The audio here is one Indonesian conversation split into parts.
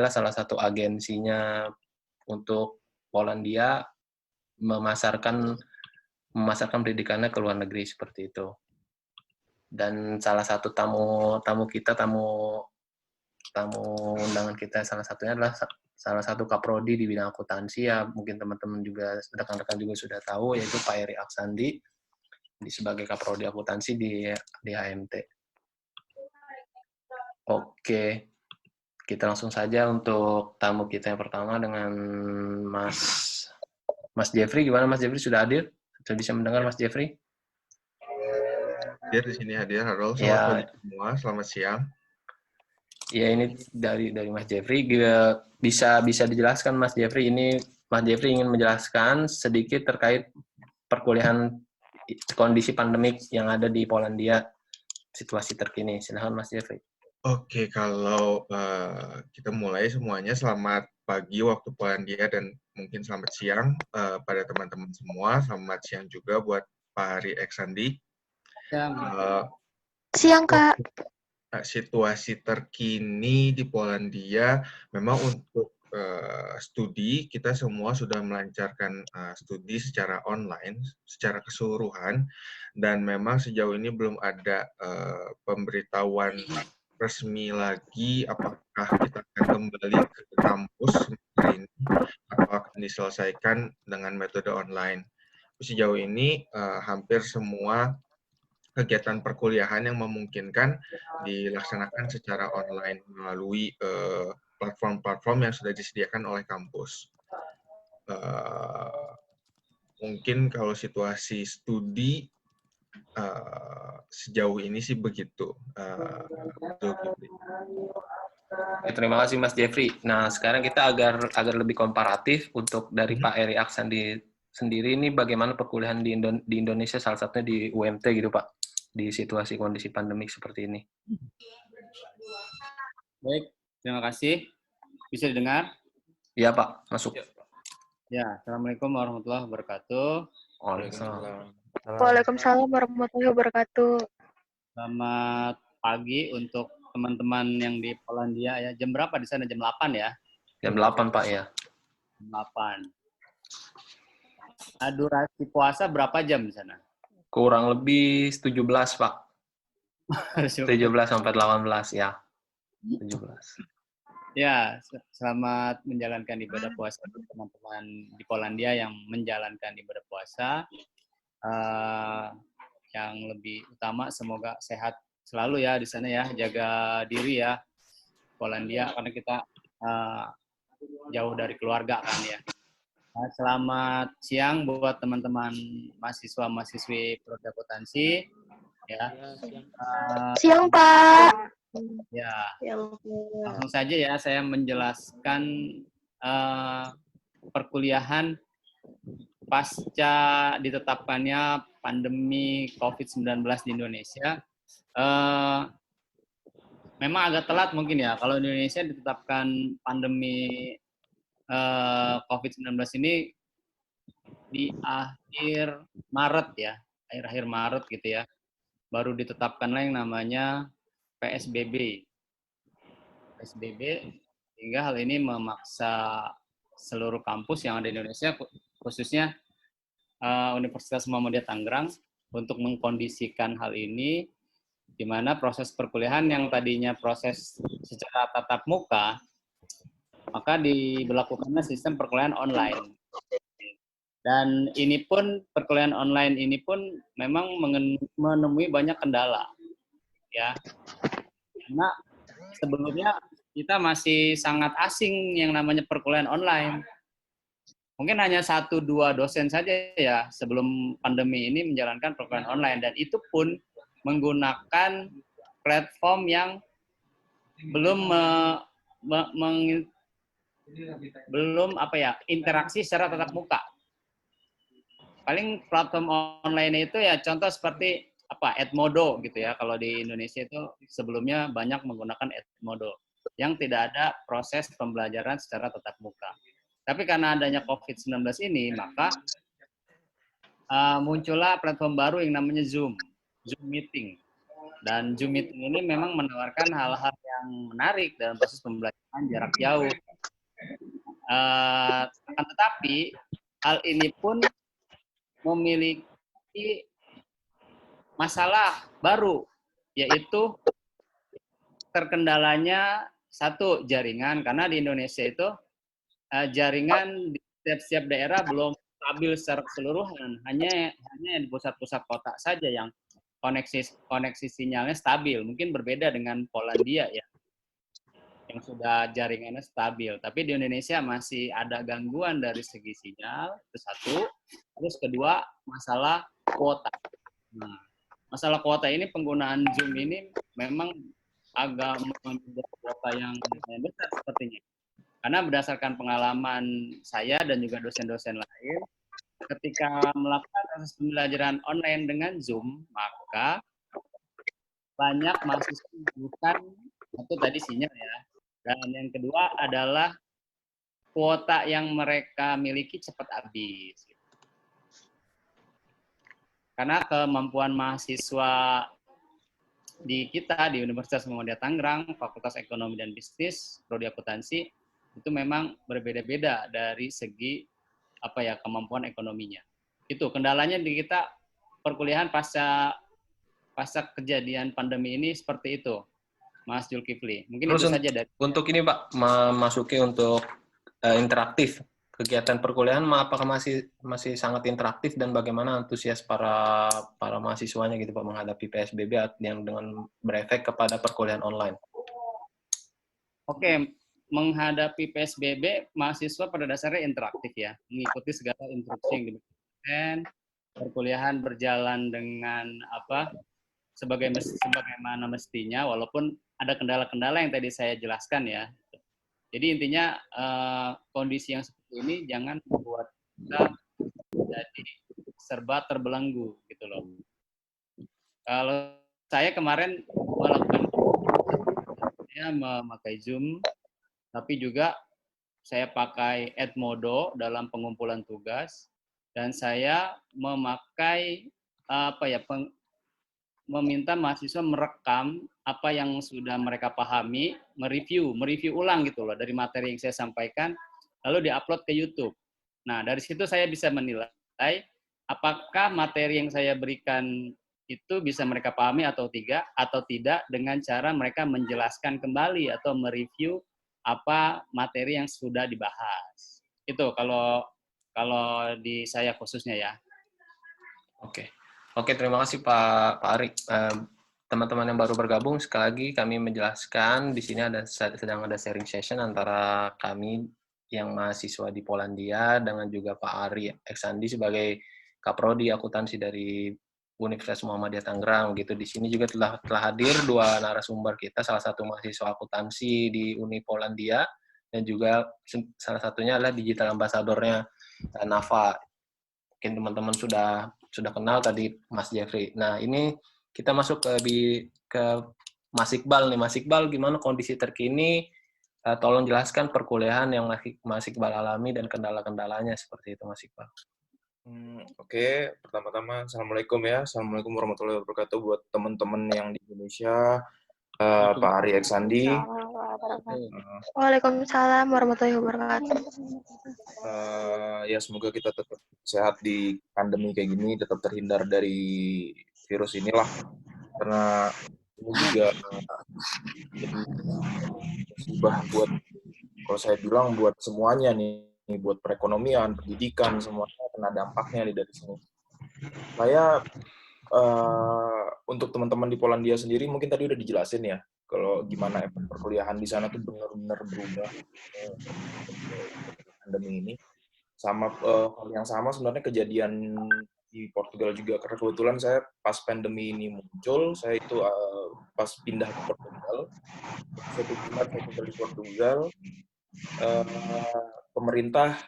adalah salah satu agensinya untuk Polandia memasarkan pendidikannya ke luar negeri seperti itu. Dan salah satu tamu undangan kita salah satunya adalah salah satu kaprodi di bidang akuntansi, ya mungkin teman-teman juga, rekan-rekan juga sudah tahu, yaitu Pak Eri Aksandi sebagai kaprodi akuntansi di HMT. Oke, kita langsung saja untuk tamu kita yang pertama dengan Mas Jeffrey. Gimana Mas Jeffrey, sudah hadir? Sudah bisa mendengar Mas Jeffrey? Hadir di sini, hadir. Halo, selamat Ya. pagi semua, selamat siang. Ya, ini dari Mas Jeffrey. Bisa dijelaskan Mas Jeffrey, ini Mas Jeffrey ingin menjelaskan sedikit terkait perkuliahan kondisi pandemik yang ada di Polandia, situasi terkini. Silakan Mas Jeffrey. Oke, kalau kita mulai semuanya, selamat pagi waktu Polandia dan mungkin selamat siang pada teman-teman semua. Selamat siang juga buat Pak Hari Eksandi. Siang, Kak. Situasi terkini di Polandia, memang untuk studi, kita semua sudah melancarkan studi secara online, secara keseluruhan, dan memang sejauh ini belum ada pemberitahuan resmi lagi apakah kita akan kembali ke kampus semester ini atau akan diselesaikan dengan metode online. Sejauh ini hampir semua kegiatan perkuliahan yang memungkinkan dilaksanakan secara online melalui platform-platform yang sudah disediakan oleh kampus. Mungkin kalau situasi studi sejauh ini sih begitu. Terima kasih Mas Jeffrey. Nah, sekarang kita agar lebih komparatif untuk dari Pak Eri Aksandi sendiri, ini bagaimana perkuliahan di Indonesia, salah satunya di UMT gitu Pak, di situasi kondisi pandemik seperti ini. Baik, terima kasih. Bisa didengar? Iya Pak, masuk. Ya, Assalamualaikum warahmatullahi wabarakatuh. Waalaikumsalam warahmatullahi wabarakatuh. Selamat pagi untuk teman-teman yang di Polandia ya. Jam berapa di sana? Jam 8 ya? Jam 8 Pak ya. Jam 8. Durasi puasa berapa jam di sana? Kurang lebih 17 Pak. 17 sampai 18 ya. 17. Ya, selamat menjalankan ibadah puasa untuk teman-teman di Polandia yang menjalankan ibadah puasa. Yang lebih utama semoga sehat selalu ya di sana ya, jaga diri ya Polandia karena kita jauh dari keluarga kan ya. Selamat siang buat teman-teman mahasiswa-mahasiswi Prodi Akuntansi ya. Siang, Pak. Ya, langsung saja ya saya menjelaskan perkuliahan pasca ditetapkannya pandemi COVID-19 di Indonesia. Memang agak telat mungkin ya, kalau di Indonesia ditetapkan pandemi COVID-19 ini di akhir Maret ya, akhir Maret gitu ya, baru ditetapkan yang namanya PSBB, sehingga hal ini memaksa seluruh kampus yang ada di Indonesia, khususnya Universitas Muhammadiyah Tangerang, untuk mengkondisikan hal ini, di mana proses perkuliahan yang tadinya proses secara tatap muka, maka diberlakukannya sistem perkuliahan online. Dan ini pun, perkuliahan online ini pun memang menemui banyak kendala. Ya, karena sebelumnya kita masih sangat asing yang namanya perkuliahan online. Mungkin hanya 1-2 dosen saja ya sebelum pandemi ini menjalankan perkuliahan online, dan itu pun menggunakan platform yang belum interaksi secara tatap muka. Paling platform online itu ya contoh seperti Edmodo gitu ya. Kalau di Indonesia itu sebelumnya banyak menggunakan Edmodo yang tidak ada proses pembelajaran secara tatap muka. Tapi karena adanya COVID-19 ini, maka muncullah platform baru yang namanya Zoom Meeting. Dan Zoom meeting ini memang menawarkan hal-hal yang menarik dalam proses pembelajaran jarak jauh. Akan tetapi hal ini pun memiliki masalah baru, yaitu terkendalanya satu jaringan, karena di Indonesia itu jaringan di setiap daerah belum stabil secara keseluruhan, hanya di pusat-pusat kota saja yang koneksi sinyalnya stabil. Mungkin berbeda dengan Polandia ya, yang sudah jaringannya stabil. Tapi di Indonesia masih ada gangguan dari segi sinyal, itu satu. Terus kedua, masalah kuota. Nah, masalah kuota ini, penggunaan Zoom ini memang agak membuat kuota yang besar sepertinya. Karena berdasarkan pengalaman saya dan juga dosen-dosen lain, ketika melakukan proses pembelajaran online dengan Zoom, maka banyak mahasiswa membutuhkan satu tadi sinyal ya, dan yang kedua adalah kuota yang mereka miliki cepat habis. Karena kemampuan mahasiswa di kita di Universitas Muhammadiyah Tangerang, Fakultas Ekonomi dan Bisnis, Prodi Akuntansi, itu memang berbeda-beda dari segi kemampuan ekonominya. Itu kendalanya di kita perkuliahan pasca kejadian pandemi ini seperti itu, Mas Zulkifli. Mungkin Terus itu saja dari untuk ini Pak, memasuki untuk interaktif kegiatan perkuliahan, apakah masih sangat interaktif dan bagaimana antusias para mahasiswanya gitu Pak menghadapi PSBB yang dengan berefek kepada perkuliahan online? Oke, menghadapi PSBB, mahasiswa pada dasarnya interaktif ya, mengikuti segala instruksi yang diberikan, perkuliahan berjalan dengan sebagaimana mestinya, walaupun ada kendala-kendala yang tadi saya jelaskan ya. Jadi intinya kondisi yang seperti ini jangan membuat kita jadi serba terbelenggu gitu loh. Kalau saya kemarin melakukan memakai Zoom, tapi juga saya pakai Edmodo dalam pengumpulan tugas, dan saya memakai meminta mahasiswa merekam apa yang sudah mereka pahami, mereview ulang gitu loh dari materi yang saya sampaikan, lalu diupload ke YouTube. Nah, dari situ saya bisa menilai apakah materi yang saya berikan itu bisa mereka pahami atau tidak dengan cara mereka menjelaskan kembali atau mereview apa materi yang sudah dibahas. Itu kalau di saya khususnya ya. Oke, terima kasih Pak Ari. Teman-teman yang baru bergabung, sekali lagi kami menjelaskan di sini sedang ada sharing session antara kami yang mahasiswa di Polandia dengan juga Pak Ari Eksandi sebagai Kaprodi Akuntansi dari Universitas Muhammadiyah Tangerang. Gitu. Di sini juga telah hadir dua narasumber kita, salah satu mahasiswa akuntansi di Uni Polandia dan juga salah satunya adalah digital ambassador-nya Nafa. Mungkin teman-teman sudah kenal tadi Mas Jeffrey. Nah, ini kita masuk ke Mas Iqbal nih. Mas Iqbal, gimana kondisi terkini? Tolong jelaskan perkuliahan yang Mas Iqbal alami dan kendala-kendalanya seperti itu, Mas Iqbal. Oke, pertama-tama Assalamualaikum ya. Assalamualaikum warahmatullahi wabarakatuh buat teman-teman yang di Indonesia. Pak Ari Eksandi. Waalaikumsalam warahmatullahi wabarakatuh. Ya semoga kita tetap sehat di pandemi kayak gini, tetap terhindar dari virus inilah. Karena ini juga jadi musibah buat, kalau saya bilang buat semuanya nih, buat perekonomian, pendidikan, semuanya kena dampaknya nih dari sini. Saya untuk teman-teman di Polandia sendiri mungkin tadi udah dijelasin ya, kalau gimana perkuliahan di sana tuh benar-benar berubah pandemi ini. Sama hal yang sama sebenarnya kejadian di Portugal juga, karena kebetulan saya pas pandemi ini muncul, saya itu pas pindah ke Portugal, saya tinggal di Portugal, pemerintah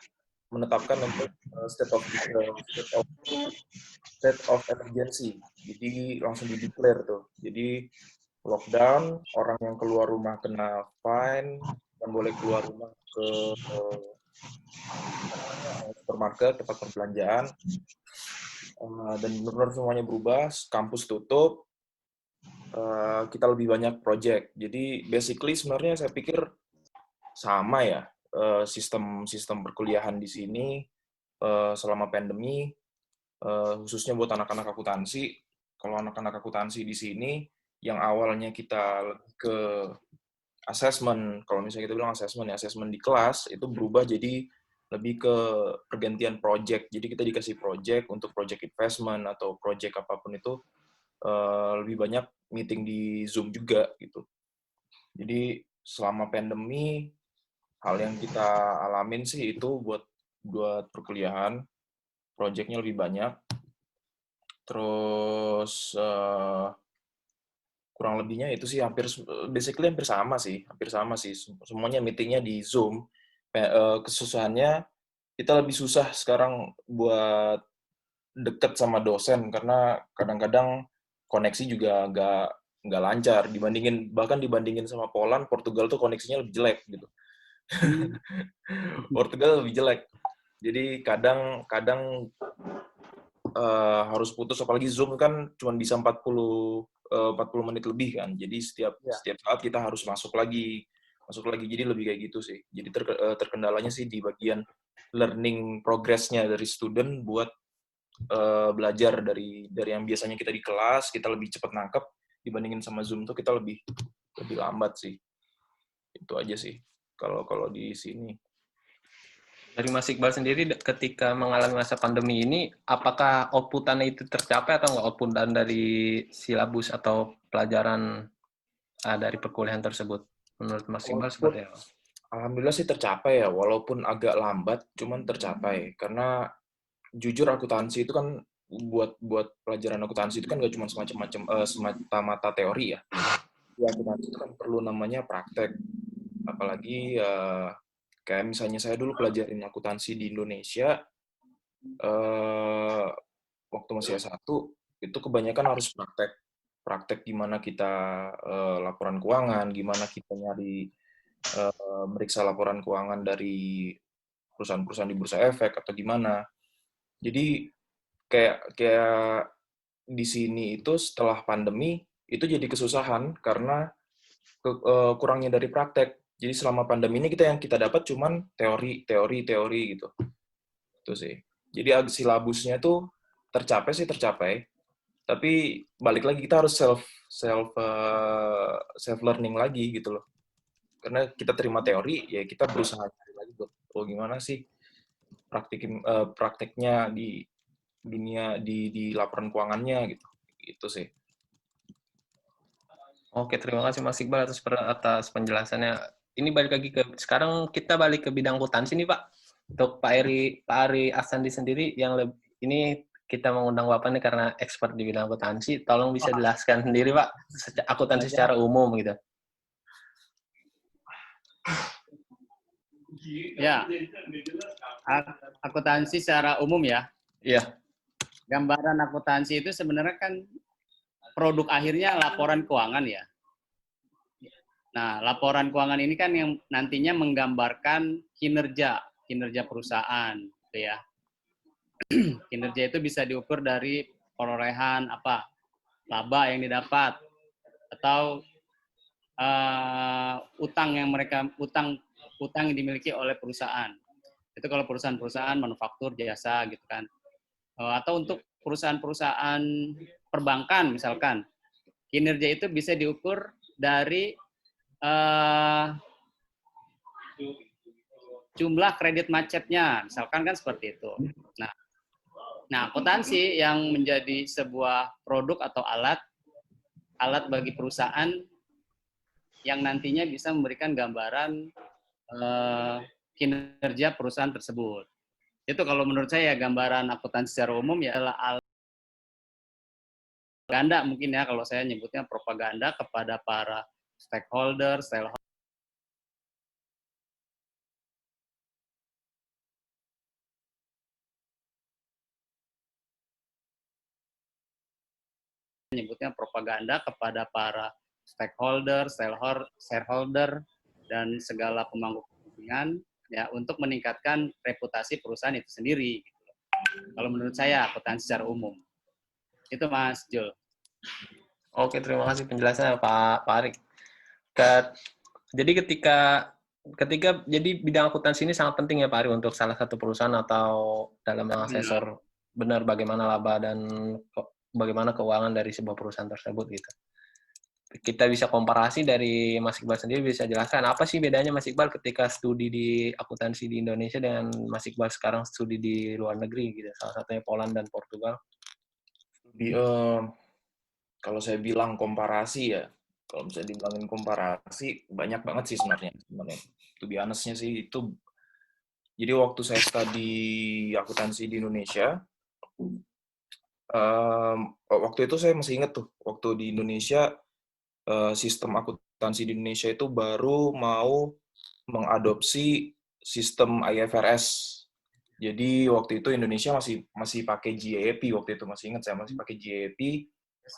menetapkan untuk state of emergency, jadi langsung di-declare tuh. Jadi lockdown, orang yang keluar rumah kena fine, dan boleh keluar rumah ke supermarket, tempat perbelanjaan, dan benar-benar semuanya berubah, kampus tutup, kita lebih banyak project. Jadi basically sebenarnya saya pikir sama ya sistem perkuliahan di sini selama pandemi, khususnya buat anak-anak akuntansi. Kalau anak-anak akuntansi di sini yang awalnya kita ke assessment, kalau misalnya kita bilang assessment ya, assessment di kelas itu berubah jadi lebih ke pergantian project. Jadi kita dikasih project untuk project investment atau project apapun itu lebih banyak meeting di Zoom juga gitu. Jadi selama pandemi hal yang kita alamin sih itu buat perkuliahan, projectnya lebih banyak. Terus kurang lebihnya itu sih basically hampir sama sih, semuanya meetingnya di Zoom. Kesusahannya kita lebih susah sekarang buat deket sama dosen karena kadang-kadang koneksi juga nggak lancar bahkan dibandingin sama Poland, Portugal tuh koneksinya lebih jelek gitu. Portugal lebih jelek. Jadi kadang harus putus, apalagi Zoom kan cuma bisa 40 menit lebih kan. Jadi setiap saat kita harus masuk lagi. Jadi lebih kayak gitu sih. Jadi terkendalanya sih di bagian learning progress-nya dari student buat belajar dari yang biasanya kita di kelas, kita lebih cepat nangkep dibandingin sama Zoom tuh kita lebih lambat sih. Itu aja sih kalau di sini. Dari Mas Iqbal sendiri ketika mengalami masa pandemi ini, apakah outputannya itu tercapai atau nggak outputan dari silabus atau pelajaran dari perkuliahan tersebut? Menurut Mas Iqbal seperti apa? Alhamdulillah sih tercapai ya, walaupun agak lambat, cuman tercapai. Karena jujur akuntansi itu kan buat pelajaran akuntansi itu kan nggak cuma semata-mata teori ya. Di akuntansi itu kan perlu namanya praktek. Apalagi kayak misalnya saya dulu pelajarin akuntansi di Indonesia, waktu masih S1, itu kebanyakan harus praktek. Praktek gimana kita laporan keuangan, gimana kita meriksa laporan keuangan dari perusahaan-perusahaan di bursa efek atau gimana. Jadi kayak di sini itu setelah pandemi itu jadi kesusahan karena kurangnya dari praktek. Jadi selama pandemi ini yang kita dapat cuman teori gitu. Itu sih. Jadi silabusnya tuh tercapai, tapi balik lagi kita harus self learning lagi gitu loh. Karena kita terima teori, ya kita berusaha cari lagi buat gimana sih prakteknya di dunia di laporan keuangannya gitu. Itu sih. Oke, terima kasih Mas Iqbal atas penjelasannya. Ini balik lagi sekarang kita balik ke bidang akuntansi nih Pak. Untuk Pak Ari Asandi sendiri ini kita mengundang Bapak nih karena expert di bidang akuntansi. Tolong bisa jelaskan sendiri Pak, akuntansi secara umum gitu. Ya, akuntansi secara umum ya. Iya. Gambaran akuntansi itu sebenarnya kan produk akhirnya laporan keuangan ya. Nah, laporan keuangan ini kan yang nantinya menggambarkan kinerja perusahaan, gitu ya. Kinerja itu bisa diukur dari perolehan laba yang didapat atau utang yang dimiliki oleh perusahaan. Itu kalau perusahaan-perusahaan manufaktur, jasa gitu kan. Atau untuk perusahaan-perusahaan perbankan misalkan, kinerja itu bisa diukur dari jumlah kredit macetnya, misalkan kan seperti itu. Nah, akuntansi yang menjadi sebuah produk atau alat bagi perusahaan yang nantinya bisa memberikan gambaran kinerja perusahaan tersebut. Itu kalau menurut saya gambaran akuntansi secara umum ya adalah propaganda mungkin ya, kalau saya nyebutnya propaganda kepada para stakeholder shareholder dan segala pemangku kepentingan ya untuk meningkatkan reputasi perusahaan itu sendiri. Kalau menurut saya akuntansi secara umum. Itu Mas Jul. Oke, terima kasih penjelasannya Pak Arik. Jadi ketika jadi bidang akuntansi ini sangat penting ya Pak Ari untuk salah satu perusahaan atau dalam mengasesor benar bagaimana laba dan bagaimana keuangan dari sebuah perusahaan tersebut gitu. Kita bisa komparasi dari Mas Iqbal sendiri, bisa jelaskan apa sih bedanya Mas Iqbal ketika studi di akuntansi di Indonesia dengan Mas Iqbal sekarang studi di luar negeri gitu, salah satunya Poland dan Portugal. Kalau saya bilang komparasi ya, kalau bisa dibilangin komparasi, banyak banget sih sebenarnya. To be honest-nya sih itu, jadi waktu saya studi akuntansi di Indonesia, waktu itu saya masih ingat tuh, waktu di Indonesia, sistem akuntansi di Indonesia itu baru mau mengadopsi sistem IFRS. Jadi waktu itu Indonesia masih pakai GAAP, waktu itu masih ingat saya masih pakai GAAP,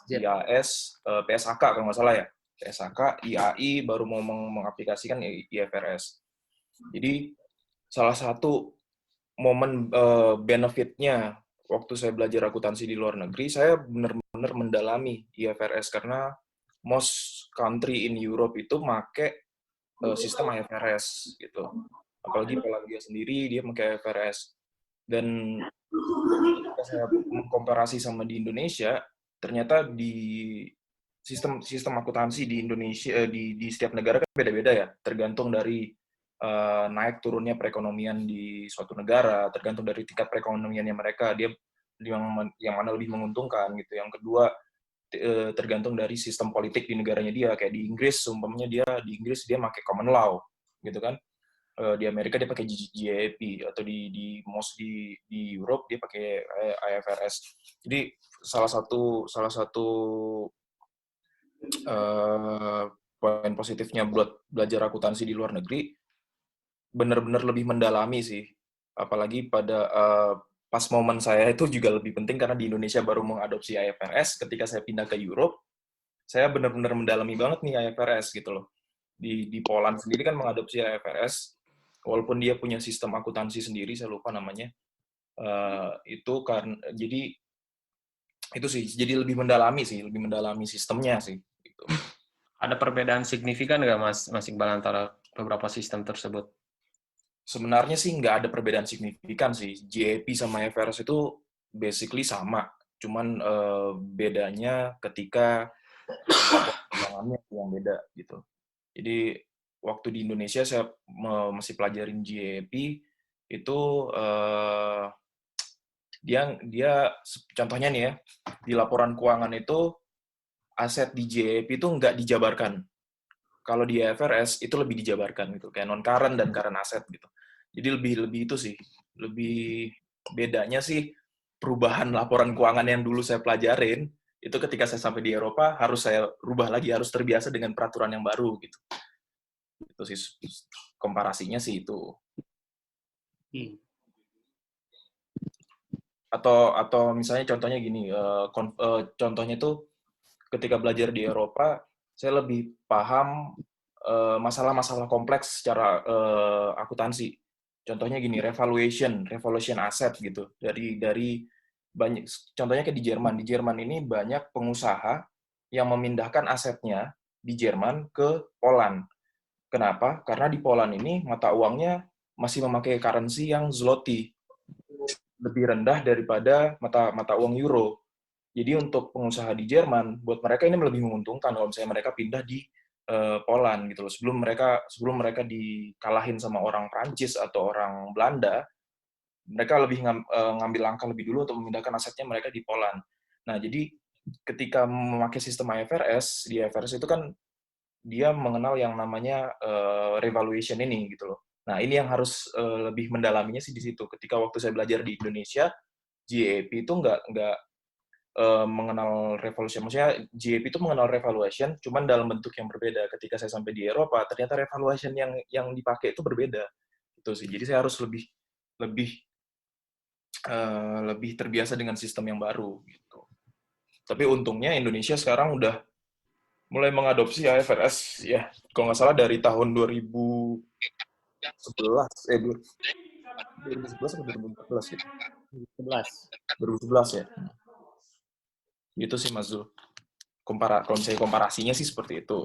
IAS, PSAK kalau nggak salah ya. PSAK, IAI baru mau mengaplikasikan IFRS. Jadi salah satu momen benefit-nya waktu saya belajar akuntansi di luar negeri, saya benar-benar mendalami IFRS karena most country in Europe itu make sistem IFRS gitu. Apalagi Polandia sendiri dia pakai IFRS. Dan ketika saya mengkomparasi sama di Indonesia, ternyata di sistem akuntansi di Indonesia di setiap negara kan beda-beda ya, tergantung dari naik turunnya perekonomian di suatu negara, tergantung dari tingkat perekonomiannya mereka, dia yang mana lebih menguntungkan gitu. Yang kedua tergantung dari sistem politik di negaranya dia, kayak di Inggris umpamanya di Inggris dia pakai common law gitu kan. Di Amerika dia pakai GAAP, atau di Europe dia pakai IFRS. Jadi salah satu poin positifnya buat belajar akuntansi di luar negeri, benar-benar lebih mendalami sih. Apalagi pada pas momen saya itu juga lebih penting karena di Indonesia baru mengadopsi IFRS. Ketika saya pindah ke Europe, saya benar-benar mendalami banget nih IFRS gitu loh. Di Poland sendiri kan mengadopsi IFRS, walaupun dia punya sistem akuntansi sendiri, saya lupa namanya. Itu karena jadi itu sih, jadi lebih mendalami sistemnya sih. Gitu. Ada perbedaan signifikan nggak Mas Iqbal antara beberapa sistem tersebut? Sebenarnya sih nggak ada perbedaan signifikan sih. GAAP sama IFRS itu basically sama, cuman bedanya ketika keuangannya yang beda gitu. Jadi waktu di Indonesia saya masih pelajarin GAAP itu dia contohnya nih ya, di laporan keuangan itu aset di GAAP itu nggak dijabarkan. Kalau di IFRS itu lebih dijabarkan gitu, kayak non current dan current aset gitu. Jadi lebih itu sih, lebih bedanya sih perubahan laporan keuangan yang dulu saya pelajarin itu ketika saya sampai di Eropa harus saya rubah lagi, harus terbiasa dengan peraturan yang baru gitu. Itu sih komparasinya sih itu. Atau misalnya contohnya gini, contohnya itu ketika belajar di Eropa saya lebih paham masalah-masalah kompleks secara akuntansi. Contohnya gini, revaluation aset gitu. Dari banyak, contohnya kayak di Jerman. Di Jerman ini banyak pengusaha yang memindahkan asetnya di Jerman ke Poland. Kenapa? Karena di Poland ini mata uangnya masih memakai currency yang zloty, lebih rendah daripada mata uang euro. Jadi untuk pengusaha di Jerman, buat mereka ini lebih menguntungkan kalau misalnya mereka pindah di Poland gitu loh. Sebelum mereka dikalahin sama orang Prancis atau orang Belanda, mereka lebih ngambil langkah lebih dulu untuk memindahkan asetnya mereka di Poland. Nah, jadi ketika memakai sistem IFRS, di IFRS itu kan dia mengenal yang namanya revaluation ini gitu loh. Nah, ini yang harus lebih mendalaminya sih di situ. Ketika waktu saya belajar di Indonesia, GAAP itu nggak mengenal revaluation. Maksudnya GAAP itu mengenal revaluation, cuman dalam bentuk yang berbeda. Ketika saya sampai di Eropa, ternyata revaluation yang dipakai itu berbeda. Itu sih. Jadi saya harus lebih terbiasa dengan sistem yang baru. Gitu. Tapi untungnya Indonesia sekarang udah mulai mengadopsi IFRS ya. Kalau nggak salah dari tahun 2011 atau 2014 gitu. 11. 2011 ya. Gitu sih Mas Zul. kalau misalnya komparasinya sih seperti itu.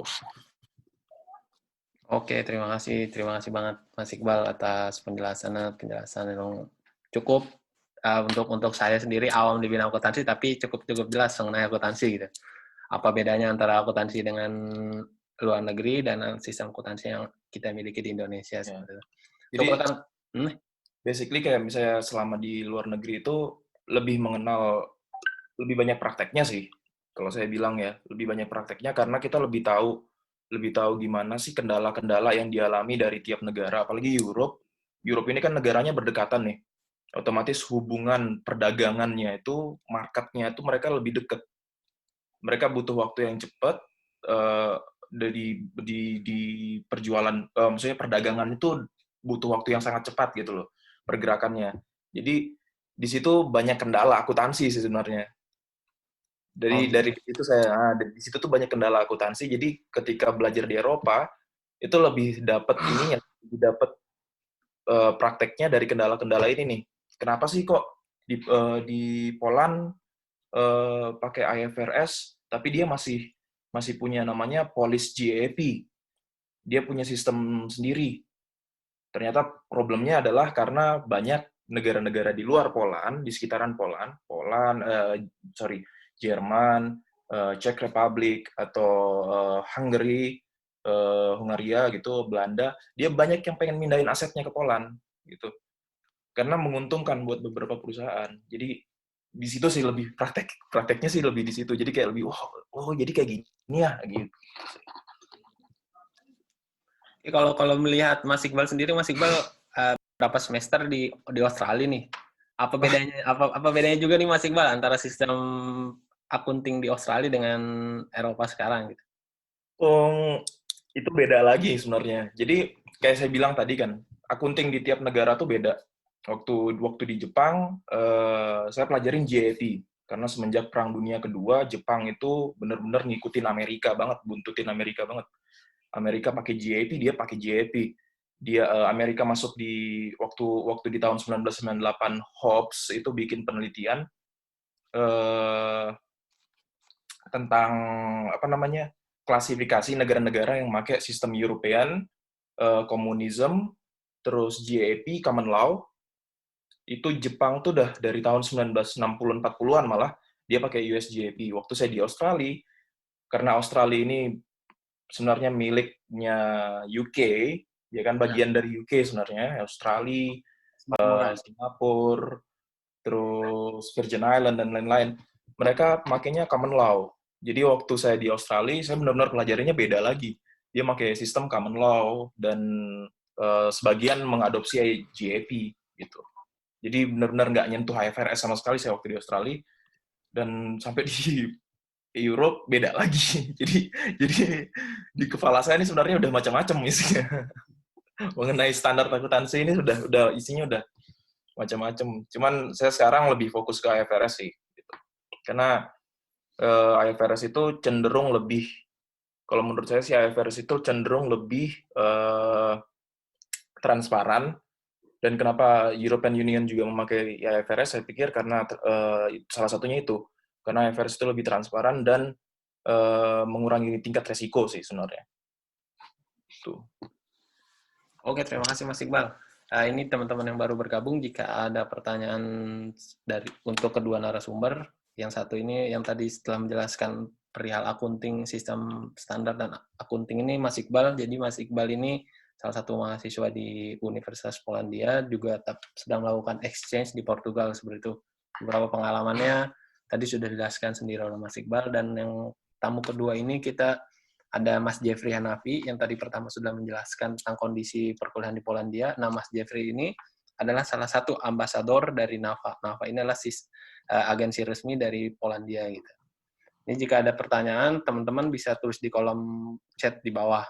Oke, terima kasih banget Mas Iqbal atas penjelasan yang cukup untuk saya sendiri awam di bidang akuntansi, tapi cukup jelas mengenai akuntansi gitu. Apa bedanya antara akuntansi dengan luar negeri dan sistem akuntansi yang kita miliki di Indonesia seperti itu. Jadi Basically kayak misalnya selama di luar negeri itu lebih banyak prakteknya sih. Kalau saya bilang ya, lebih banyak prakteknya karena kita lebih tahu gimana sih kendala-kendala yang dialami dari tiap negara, apalagi Europe. Europe ini kan negaranya berdekatan nih. Otomatis hubungan perdagangannya itu, marketnya itu mereka lebih dekat. Mereka butuh waktu yang cepat di perjualan, maksudnya perdagangan itu butuh waktu yang sangat cepat gitu loh pergerakannya. Jadi di situ banyak kendala akuntansi sih sebenarnya. Dari di situ tuh banyak kendala akuntansi. Jadi ketika belajar di Eropa itu lebih dapat prakteknya dari kendala-kendala ini nih. Kenapa sih kok di Poland pakai IFRS tapi dia masih punya namanya Polish GAAP. Dia punya sistem sendiri. Ternyata problemnya adalah karena banyak negara-negara di luar Poland, di sekitaran Jerman, Czech Republic, atau Hungary, Hungaria gitu, Belanda, dia banyak yang pengen mindahin asetnya ke Poland gitu. Karena menguntungkan buat beberapa perusahaan. Jadi di situ sih lebih prakteknya sih lebih di situ. Jadi kayak lebih jadi kayak gini ya gitu. Kalau melihat Mas Iqbal sendiri, Mas Iqbal berapa semester di Australia nih? Apa bedanya juga nih Mas Iqbal antara sistem akunting di Australia dengan Eropa sekarang gitu? Itu beda lagi sebenarnya. Jadi kayak saya bilang tadi kan, akunting di tiap negara tuh beda. Waktu di Jepang, saya pelajarin GAAP karena semenjak Perang Dunia Kedua, Jepang itu benar-benar ngikutin Amerika banget, buntutin Amerika banget. Amerika pakai GAAP, dia pakai GAAP. Amerika masuk waktu di tahun 1998, Hobbes itu bikin penelitian tentang klasifikasi negara-negara yang pakai sistem European, komunisme, terus GAAP, common law. Itu Jepang tuh udah dari tahun 1960-40-an malah dia pakai US GAAP. Waktu saya di Australia, karena Australia ini sebenarnya miliknya UK, ya kan bagian dari UK sebenarnya, Australia, Singapura, terus Virgin Island dan lain-lain. Mereka makainya common law. Jadi waktu saya di Australia, saya benar-benar pelajarinya beda lagi. Dia pakai sistem common law dan sebagian mengadopsi GAAP gitu. Jadi benar-benar nggak nyentuh IFRS sama sekali saya waktu di Australia, dan sampai di Europe beda lagi. Jadi di kepala saya ini sebenarnya udah macam-macam isinya. Mengenai standar akuntansi ini udah isinya udah macam-macam. Cuman saya sekarang lebih fokus ke IFRS sih. Gitu. Karena IFRS itu cenderung lebih, kalau menurut saya sih IFRS itu cenderung lebih transparan. Dan kenapa European Union juga memakai IFRS, saya pikir karena salah satunya itu. Karena IFRS itu lebih transparan dan mengurangi tingkat resiko sih sebenarnya. Tuh. Oke, terima kasih Mas Iqbal. Ini teman-teman yang baru bergabung, jika ada pertanyaan untuk kedua narasumber, yang satu ini yang tadi setelah menjelaskan perihal akunting, sistem standar dan akunting ini Mas Iqbal. Jadi Mas Iqbal ini salah satu mahasiswa di Universitas Polandia, juga sedang melakukan exchange di Portugal seperti itu. Beberapa pengalamannya tadi sudah dijelaskan sendiri oleh Mas Iqbal, dan yang tamu kedua ini kita ada Mas Jeffrey Hanafi yang tadi pertama sudah menjelaskan tentang kondisi perkuliahan di Polandia. Nah, Mas Jeffrey ini adalah salah satu ambasador dari NAFA. NAFA ini adalah agensi resmi dari Polandia gitu. Ini jika ada pertanyaan, teman-teman bisa tulis di kolom chat di bawah.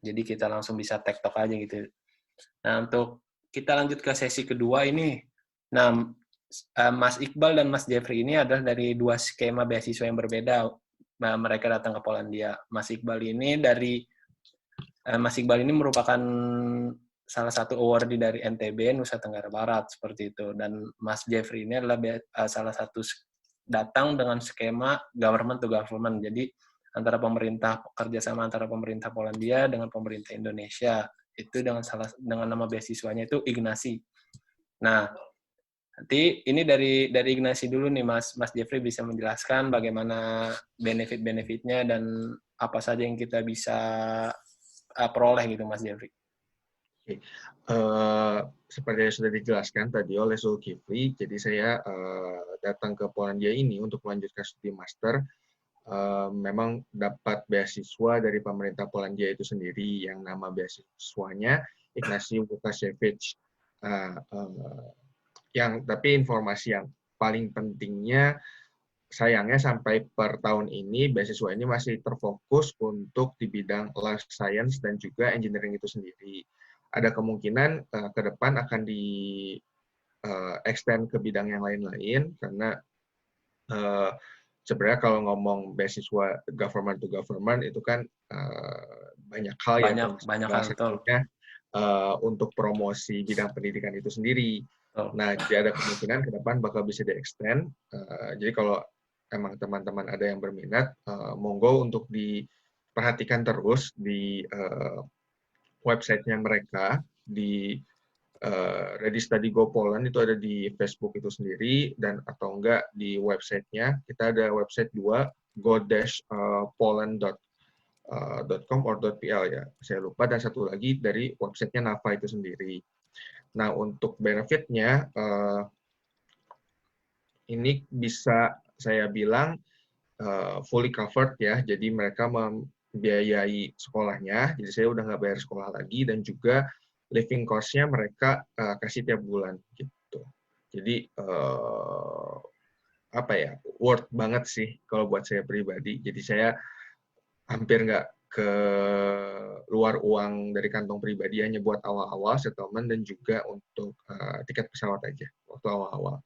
Jadi kita langsung bisa tektok aja gitu. Nah, untuk kita lanjut ke sesi kedua ini. Nah, Mas Iqbal dan Mas Jeffrey ini adalah dari dua skema beasiswa yang berbeda. Nah, mereka datang ke Polandia. Mas Iqbal ini merupakan salah satu awardee dari NTB, Nusa Tenggara Barat, seperti itu. Dan Mas Jeffrey ini adalah salah satu datang dengan skema government to government. Jadi antara pemerintah, kerjasama antara pemerintah Polandia dengan pemerintah Indonesia. Itu dengan nama beasiswanya itu Ignasi. Nah, nanti ini dari Ignasi dulu nih Mas Jeffrey bisa menjelaskan bagaimana benefit-benefitnya dan apa saja yang kita bisa peroleh gitu Mas Jeffrey. Oke. Seperti yang sudah dijelaskan tadi oleh Zulkifli, jadi saya datang ke Polandia ini untuk melanjutkan studi master. Memang dapat beasiswa dari pemerintah Polandia itu sendiri, yang nama beasiswanya Ignacy Łukasiewicz. Tapi informasi yang paling pentingnya, sayangnya sampai per tahun ini beasiswa ini masih terfokus untuk di bidang life science dan juga engineering itu sendiri. Ada kemungkinan ke depan akan di extend ke bidang yang lain-lain, karena sebenarnya kalau ngomong beasiswa government to government itu kan banyak hal yang banyak hal untuk promosi bidang pendidikan itu sendiri. Nah, jadi ada kemungkinan ke depan bakal bisa di-extend. Jadi kalau emang teman-teman ada yang berminat, monggo untuk diperhatikan terus di website-nya mereka, di Ready Study Go Poland itu ada di Facebook itu sendiri, dan atau enggak di website-nya. Kita ada website 2, go-poland.com or .pl ya, saya lupa, dan satu lagi dari website-nya NAFA itu sendiri. Nah, untuk benefit-nya, ini bisa saya bilang fully covered ya, jadi mereka membiayai sekolahnya, jadi saya udah nggak bayar sekolah lagi, dan juga living cost-nya mereka kasih tiap bulan gitu. Jadi worth banget sih kalau buat saya pribadi. Jadi saya hampir nggak keluar uang dari kantong pribadi, hanya buat awal-awal settlement dan juga untuk tiket pesawat aja waktu awal-awal.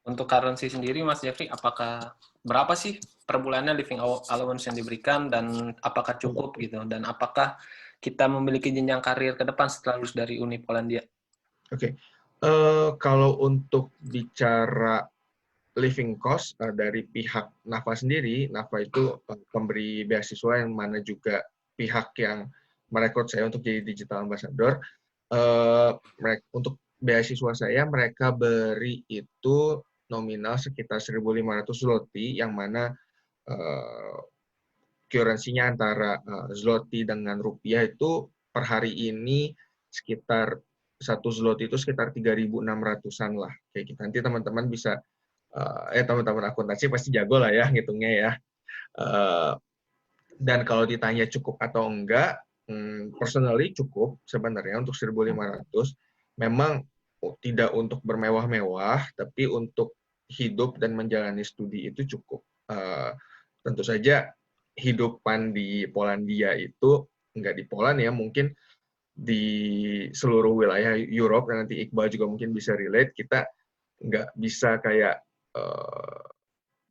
Untuk currency sendiri, Mas Jeffrey, apakah berapa sih per bulannya living allowance yang diberikan, dan apakah cukup gitu? Dan apakah kita memiliki jenjang karir ke depan setelah lulus dari Uni Polandia? Oke. Kalau untuk bicara living cost dari pihak NAFA sendiri, NAFA itu pemberi beasiswa yang mana juga pihak yang merekrut saya untuk jadi digital ambassador. Untuk beasiswa saya, mereka beri itu nominal sekitar 1.500 zloty, yang mana currency-nya antara zloty dengan rupiah itu per hari ini sekitar 1 zloty itu sekitar 3.600-an lah. Kayak gitu. Nanti teman-teman bisa, teman-teman akuntansi pasti jago lah ya ngitungnya ya. Dan kalau ditanya cukup atau enggak, personally cukup sebenarnya untuk 1.500. Memang tidak untuk bermewah-mewah, tapi untuk hidup dan menjalani studi itu cukup. Tentu saja hidupan di Polandia itu, enggak di Poland ya, mungkin di seluruh wilayah Europe, dan nanti Iqbal juga mungkin bisa relate, kita nggak bisa kayak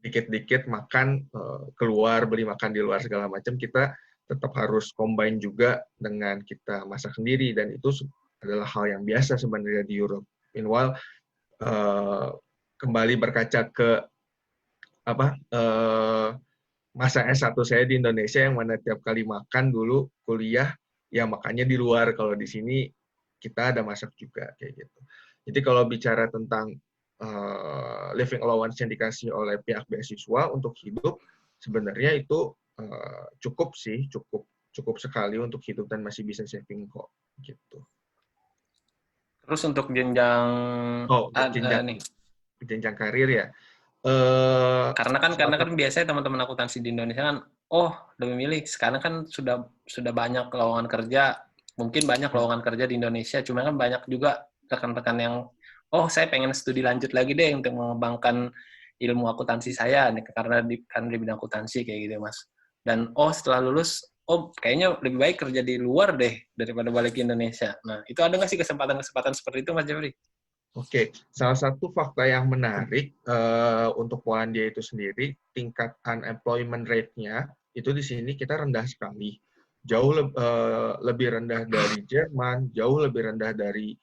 dikit-dikit makan keluar, beli makan di luar segala macam. Kita tetap harus combine juga dengan kita masak sendiri, dan itu adalah hal yang biasa sebenarnya di Europe. Meanwhile, kembali berkaca ke masa S1 saya di Indonesia, yang mana tiap kali makan dulu kuliah ya makannya di luar. Kalau di sini kita ada masak juga kayak gitu. Jadi kalau bicara tentang living allowance yang dikasih oleh pihak beasiswa untuk hidup, sebenarnya itu cukup sih, cukup sekali untuk hidup dan masih bisa saving kok gitu. Terus untuk jenjang jenjang karir ya. Karena kan biasanya teman-teman akuntansi di Indonesia kan, lebih milih sekarang kan sudah banyak lowongan kerja, mungkin banyak lowongan kerja di Indonesia, cuma kan banyak juga rekan-rekan yang saya pengen studi lanjut lagi deh untuk mengembangkan ilmu akuntansi saya karena di bidang akuntansi kayak gitu Mas. Dan setelah lulus kayaknya lebih baik kerja di luar deh daripada balik ke Indonesia. Nah, itu ada nggak sih kesempatan-kesempatan seperti itu Mas Jeffrey? Oke, salah satu fakta yang menarik untuk Polandia itu sendiri, tingkat unemployment rate-nya itu di sini kita rendah sekali. Jauh lebih rendah dari Jerman, jauh lebih rendah dari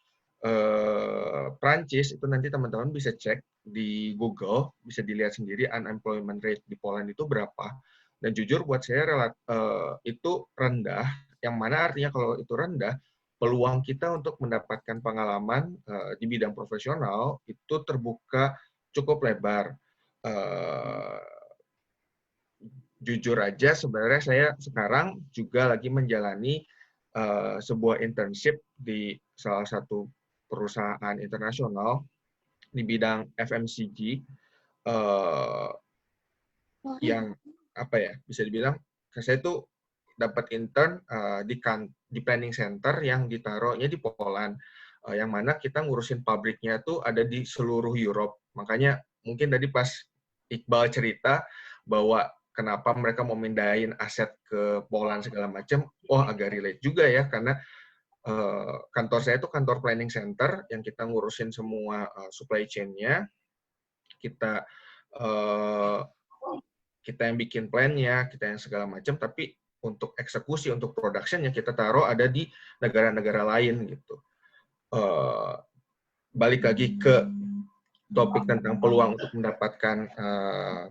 Prancis itu nanti teman-teman bisa cek di Google, bisa dilihat sendiri unemployment rate di Poland itu berapa. Dan jujur buat saya itu rendah, yang mana artinya kalau itu rendah, peluang kita untuk mendapatkan pengalaman di bidang profesional itu terbuka cukup lebar. Jujur aja, sebenarnya saya sekarang juga lagi menjalani sebuah internship di salah satu perusahaan internasional di bidang FMCG yang apa ya, bisa dibilang saya tuh dapat intern di planning center yang ditaruhnya di Poland, yang mana kita ngurusin pabriknya tuh ada di seluruh Europe. Makanya mungkin tadi pas Iqbal cerita bahwa kenapa mereka mau mindahin aset ke Poland segala macam, agak relate juga ya, karena kantor saya itu kantor planning center yang kita ngurusin semua supply chain-nya, kita yang bikin plan-nya, kita yang segala macam, tapi untuk eksekusi, untuk production-nya kita taruh ada di negara-negara lain gitu. Balik lagi ke topik tentang peluang untuk mendapatkan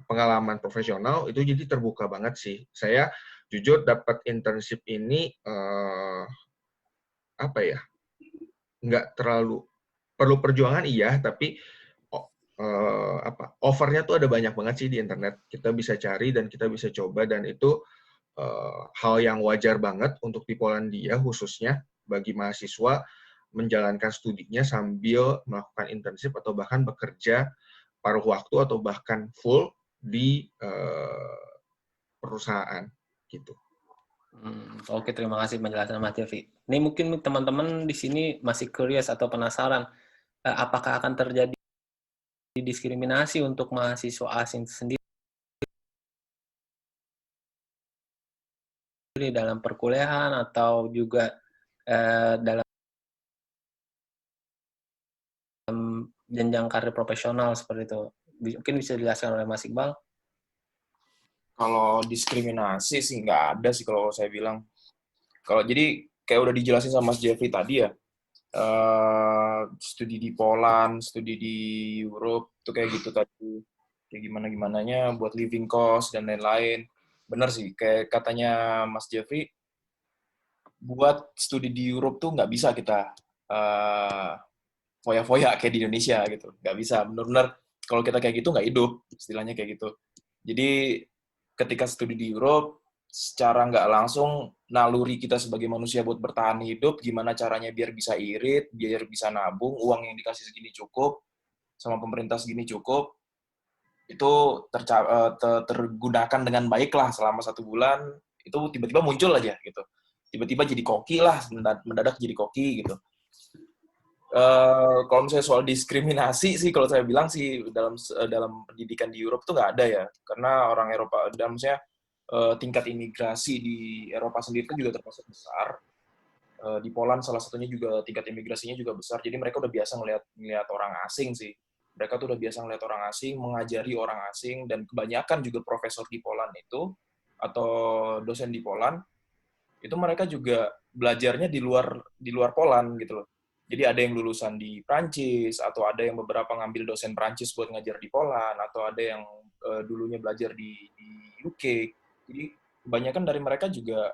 pengalaman profesional, itu jadi terbuka banget sih. Saya jujur dapat internship ini apa ya, nggak terlalu perlu perjuangan iya, tapi offernya tuh ada banyak banget sih di internet. Kita bisa cari dan kita bisa coba, dan itu hal yang wajar banget untuk di Polandia khususnya bagi mahasiswa menjalankan studinya sambil melakukan internship atau bahkan bekerja paruh waktu atau bahkan full di perusahaan gitu. Oke, terima kasih penjelasan Mas Jeffrey. Ini mungkin teman-teman di sini masih curious atau penasaran, apakah akan terjadi diskriminasi untuk mahasiswa asing sendiri dalam perkuliahan atau juga dalam jenjang karir profesional seperti itu. Mungkin bisa dijelaskan oleh Mas Iqbal. Kalau diskriminasi sih nggak ada sih kalau saya bilang. Kalau jadi kayak udah dijelasin sama Mas Jeffrey tadi ya, studi di Poland, studi di Europe, itu kayak gitu tadi. Kayak gimana-gimananya buat living cost dan lain-lain. Bener sih, kayak katanya Mas Jeffrey, buat studi di Europe tuh nggak bisa kita foya-foya kayak di Indonesia gitu. Nggak bisa, bener-bener kalau kita kayak gitu nggak hidup, istilahnya kayak gitu. Jadi ketika studi di Europe, secara nggak langsung naluri kita sebagai manusia buat bertahan hidup, gimana caranya biar bisa irit, biar bisa nabung, uang yang dikasih segini cukup, sama pemerintah segini cukup, itu tergunakan dengan baik lah selama 1 bulan, itu tiba-tiba muncul aja gitu. Tiba-tiba jadi koki lah, mendadak jadi koki gitu. Kalau misalnya soal diskriminasi sih, kalau saya bilang sih dalam pendidikan di Eropa tuh nggak ada ya, karena orang Eropa, dan maksudnya tingkat imigrasi di Eropa sendiri kan juga termasuk besar. Di Poland salah satunya juga tingkat imigrasinya juga besar, jadi mereka udah biasa ngelihat orang asing sih. Mereka tuh udah biasa ngelihat orang asing, mengajari orang asing, dan kebanyakan juga profesor di Poland itu atau dosen di Poland itu mereka juga belajarnya di luar Poland gitu loh. Jadi ada yang lulusan di Prancis, atau ada yang beberapa ngambil dosen Prancis buat ngajar di Poland, atau ada yang dulunya belajar di UK. Jadi kebanyakan dari mereka juga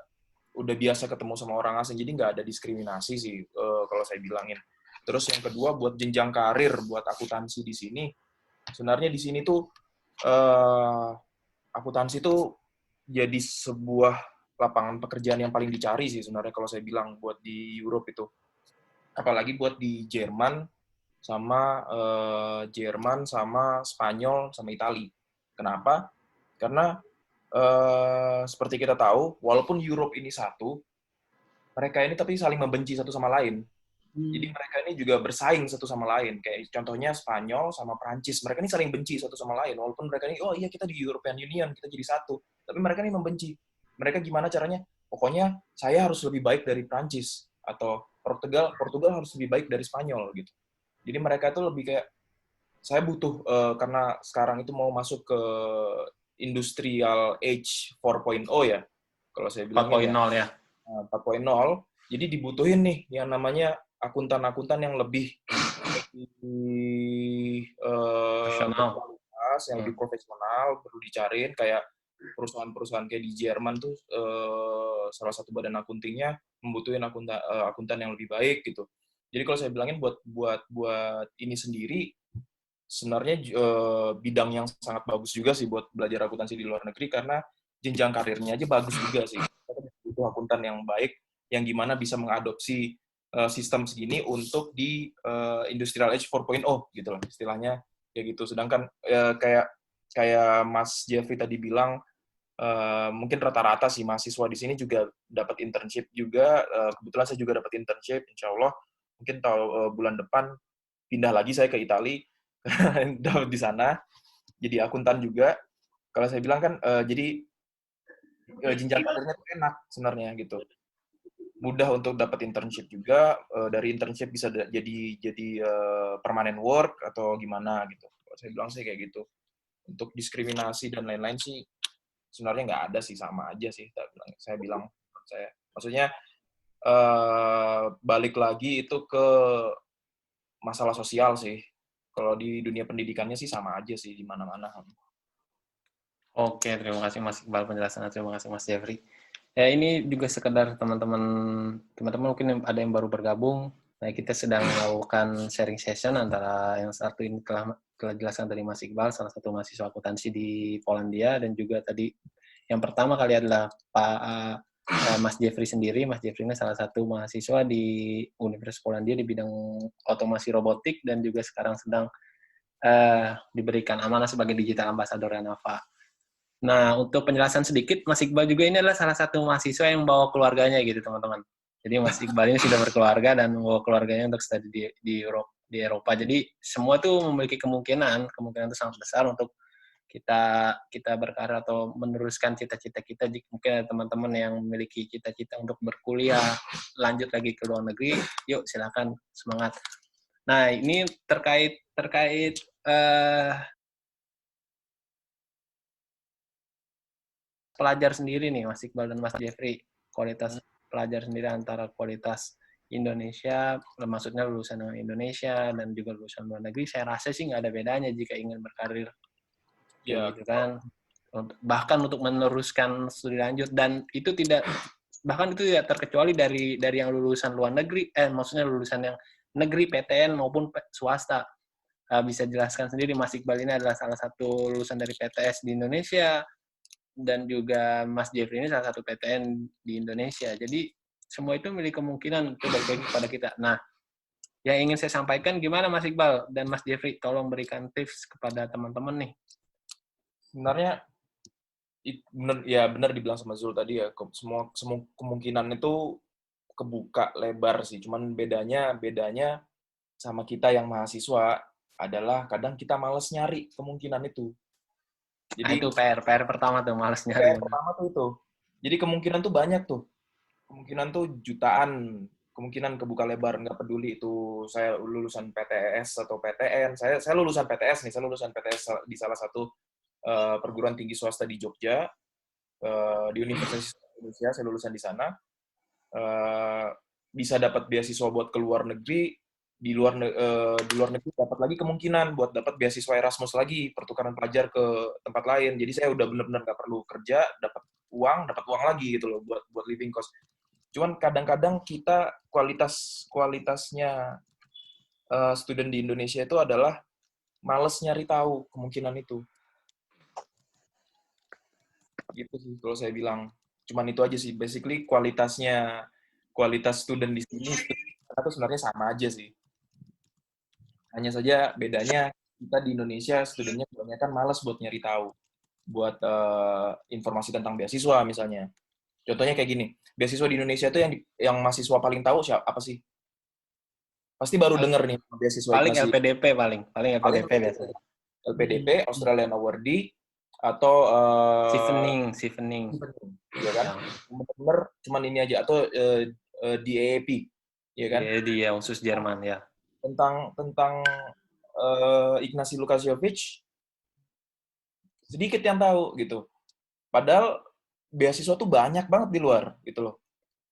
udah biasa ketemu sama orang asing, jadi nggak ada diskriminasi sih kalau saya bilangin. Terus yang kedua, buat jenjang karir, buat akuntansi di sini, sebenarnya di sini tuh akuntansi tuh jadi sebuah lapangan pekerjaan yang paling dicari sih sebenarnya kalau saya bilang buat di Europe itu. Apalagi buat di Jerman sama Spanyol sama Itali. Kenapa? Karena seperti kita tahu, walaupun Europe ini satu, mereka ini tapi saling membenci satu sama lain. Jadi mereka ini juga bersaing satu sama lain. Kayak contohnya Spanyol sama Prancis, mereka ini saling benci satu sama lain. Walaupun mereka ini, oh iya kita di European Union, kita jadi satu. Tapi mereka ini membenci. Mereka gimana caranya? Pokoknya saya harus lebih baik dari Prancis. Atau Portugal harus lebih baik dari Spanyol gitu. Jadi mereka itu lebih kayak, saya butuh, karena sekarang itu mau masuk ke industrial age 4.0 ya. Kalau saya bilang 4.0 ya. 4.0, jadi dibutuhin nih yang namanya akuntan-akuntan yang lebih Profesional. berkualitas, yang lebih profesional, perlu dicariin kayak perusahaan-perusahaan kayak di Jerman tuh salah satu badan akuntingnya membutuhin akuntan yang lebih baik gitu. Jadi kalau saya bilangin buat ini sendiri sebenarnya bidang yang sangat bagus juga sih buat belajar akuntansi di luar negeri karena jenjang karirnya aja bagus juga sih. Itu akuntan yang baik yang gimana bisa mengadopsi sistem segini untuk di Industrial Age 4.0 gitu lah istilahnya kayak gitu. Sedangkan kayak Mas Jeffrey tadi bilang mungkin rata-rata sih mahasiswa di sini juga dapat internship juga. Kebetulan saya juga dapat internship, insya Allah mungkin bulan depan pindah lagi saya ke Italia dapat di sana jadi akuntan juga. Kalau saya bilang kan jadi jenjang karirnya tuh enak sebenarnya gitu. Mudah untuk dapat internship juga, dari internship bisa jadi permanent work atau gimana gitu. Kalau saya bilang sih kayak gitu. Untuk diskriminasi dan lain-lain sih sebenarnya nggak ada sih, sama aja sih saya bilang. Maksudnya balik lagi itu ke masalah sosial sih. Kalau di dunia pendidikannya sih sama aja sih di mana-mana. Oke, terima kasih Mas Iqbal penjelasannya. Terima kasih Mas Jeffrey. Ya, ini juga sekedar teman-teman mungkin ada yang baru bergabung. Nah, kita sedang melakukan sharing session antara yang satu ini telah dijelaskan dari Mas Iqbal, salah satu mahasiswa akuntansi di Polandia, dan juga tadi yang pertama kali adalah Mas Jeffrey sendiri. Mas Jeffrey ini salah satu mahasiswa di Universitas Polandia di bidang otomasi robotik dan juga sekarang sedang diberikan amanah sebagai digital ambassador Nafa. Nah, untuk penjelasan sedikit, Mas Iqbal juga ini adalah salah satu mahasiswa yang bawa keluarganya gitu, teman-teman. Jadi Mas Iqbal ini sudah berkeluarga dan membawa keluarganya untuk studi di Eropa. Jadi semua tuh memiliki kemungkinan itu sangat besar untuk kita berkarir atau meneruskan cita-cita kita. Jika mungkin ada teman-teman yang memiliki cita-cita untuk berkuliah lanjut lagi ke luar negeri, yuk silakan, semangat. Nah, ini terkait pelajar sendiri nih, Mas Iqbal dan Mas Jeffrey. Kualitas pelajar sendiri antara kualitas Indonesia, maksudnya lulusan dengan Indonesia dan juga lulusan luar negeri, saya rasa sih nggak ada bedanya jika ingin berkarir. Ya, gitu kan. Bahkan untuk meneruskan studi lanjut, dan itu tidak terkecuali dari yang lulusan luar negeri, maksudnya lulusan yang negeri, PTN maupun swasta. Bisa jelaskan sendiri, Mas Iqbal ini adalah salah satu lulusan dari PTS di Indonesia, dan juga Mas Jeffrey ini salah satu PTN di Indonesia. Jadi semua itu memiliki kemungkinan untuk berbagi kepada kita. Nah, yang ingin saya sampaikan gimana Mas Iqbal dan Mas Jeffrey, tolong berikan tips kepada teman-teman nih. Sebenarnya benar dibilang sama Zul tadi ya, semua kemungkinan itu kebuka lebar sih. Cuman bedanya sama kita yang mahasiswa adalah kadang kita males nyari kemungkinan itu. Jadi itu PR pertama tuh, males nyari. PR pertama tuh itu. Jadi kemungkinan tuh banyak tuh. Kemungkinan tuh jutaan. Kemungkinan kebuka lebar, nggak peduli itu saya lulusan PTS atau PTN. Saya lulusan PTS nih, saya lulusan PTS di salah satu perguruan tinggi swasta di Jogja, di Universitas Indonesia, saya lulusan di sana. Bisa dapat beasiswa buat ke luar negeri, di luar negeri dapat lagi kemungkinan buat dapat beasiswa Erasmus lagi, pertukaran pelajar ke tempat lain. Jadi saya udah benar-benar nggak perlu kerja, dapat uang lagi gitu loh buat living cost. Cuman kadang-kadang kita kualitasnya student di Indonesia itu adalah males nyari tahu kemungkinan itu. Gitu sih kalau saya bilang. Cuman itu aja sih, basically kualitas student di sini itu sebenarnya sama aja sih. Hanya saja bedanya kita di Indonesia studentnya kebanyakan malas buat nyari tahu, buat informasi tentang beasiswa misalnya. Contohnya kayak gini, beasiswa di Indonesia itu yang mahasiswa paling tahu apa sih? Pasti baru denger nih beasiswa paling LPDP paling LPDP biasanya. LPDP, Australian Awardee, atau Chevening. Ya kan? Bener-bener cuman ini aja, atau DAAP, ya kan? Dia khusus Jerman ya. Tentang Ignacy Lukasiewicz sedikit yang tahu gitu. Padahal beasiswa tuh banyak banget di luar gitu loh.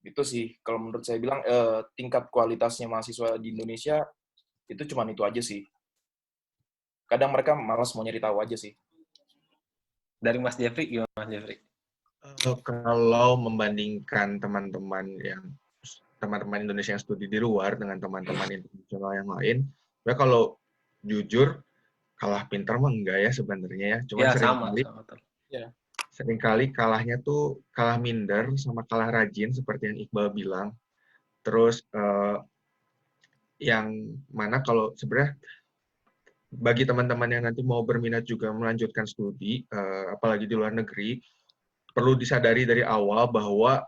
Itu sih kalau menurut saya bilang tingkat kualitasnya mahasiswa di Indonesia itu cuman itu aja sih. Kadang mereka malas mau nyari tahu aja sih. Dari Mas Jeffrey gimana Mas Jeffrey? Kalau membandingkan teman-teman Indonesia yang studi di luar dengan teman-teman internasional yang lain, ya kalau jujur kalah pintar mah enggak ya sebenarnya ya. Cuman Ya sama. seringkali kalahnya tuh kalah minder sama kalah rajin seperti yang Iqbal bilang. Terus yang mana kalau sebenarnya bagi teman-teman yang nanti mau berminat juga melanjutkan studi, apalagi di luar negeri, perlu disadari dari awal bahwa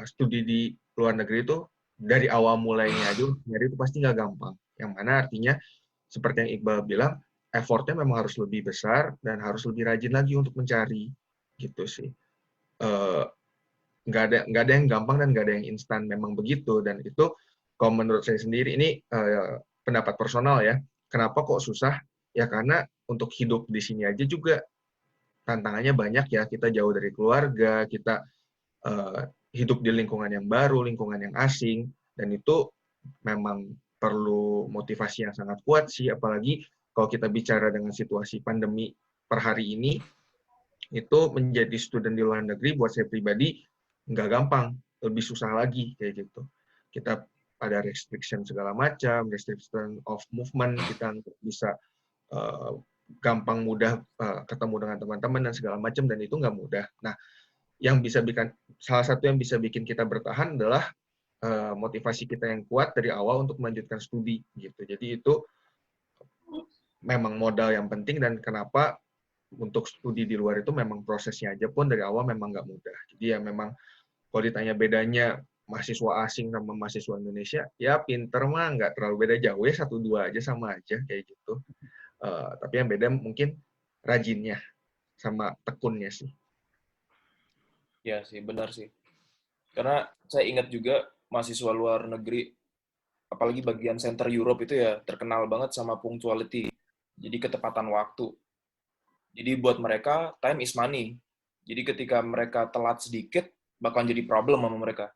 studi di luar negeri itu dari awal mulainya aja nyari itu pasti nggak gampang. Yang mana artinya seperti yang Iqbal bilang, effortnya memang harus lebih besar dan harus lebih rajin lagi untuk mencari gitu sih. Nggak ada yang gampang dan nggak ada yang instan, memang begitu. Dan itu kalau menurut saya sendiri ini pendapat personal ya. Kenapa kok susah? Ya karena untuk hidup di sini aja juga tantangannya banyak ya. Kita jauh dari keluarga, kita hidup di lingkungan yang baru, lingkungan yang asing, dan itu memang perlu motivasi yang sangat kuat sih. Apalagi kalau kita bicara dengan situasi pandemi per hari ini, itu menjadi student di luar negeri buat saya pribadi nggak gampang, lebih susah lagi kayak gitu. Kita ada restriction segala macam, restriction of movement, kita bisa gampang mudah ketemu dengan teman-teman dan segala macam, dan itu nggak mudah. Nah, salah satu yang bisa bikin kita bertahan adalah motivasi kita yang kuat dari awal untuk melanjutkan studi gitu. Jadi itu memang modal yang penting, dan kenapa untuk studi di luar itu memang prosesnya aja pun dari awal memang nggak mudah. Jadi ya memang kalau ditanya bedanya mahasiswa asing sama mahasiswa Indonesia, ya pinter mah nggak terlalu beda jauh ya, 1-2 aja sama aja kayak gitu. Tapi yang beda mungkin rajinnya sama tekunnya sih. Ya sih, benar sih. Karena saya ingat juga mahasiswa luar negeri, apalagi bagian Center Europe itu ya terkenal banget sama punctuality. Jadi ketepatan waktu. Jadi buat mereka time is money. Jadi ketika mereka telat sedikit bakalan jadi problem sama mereka.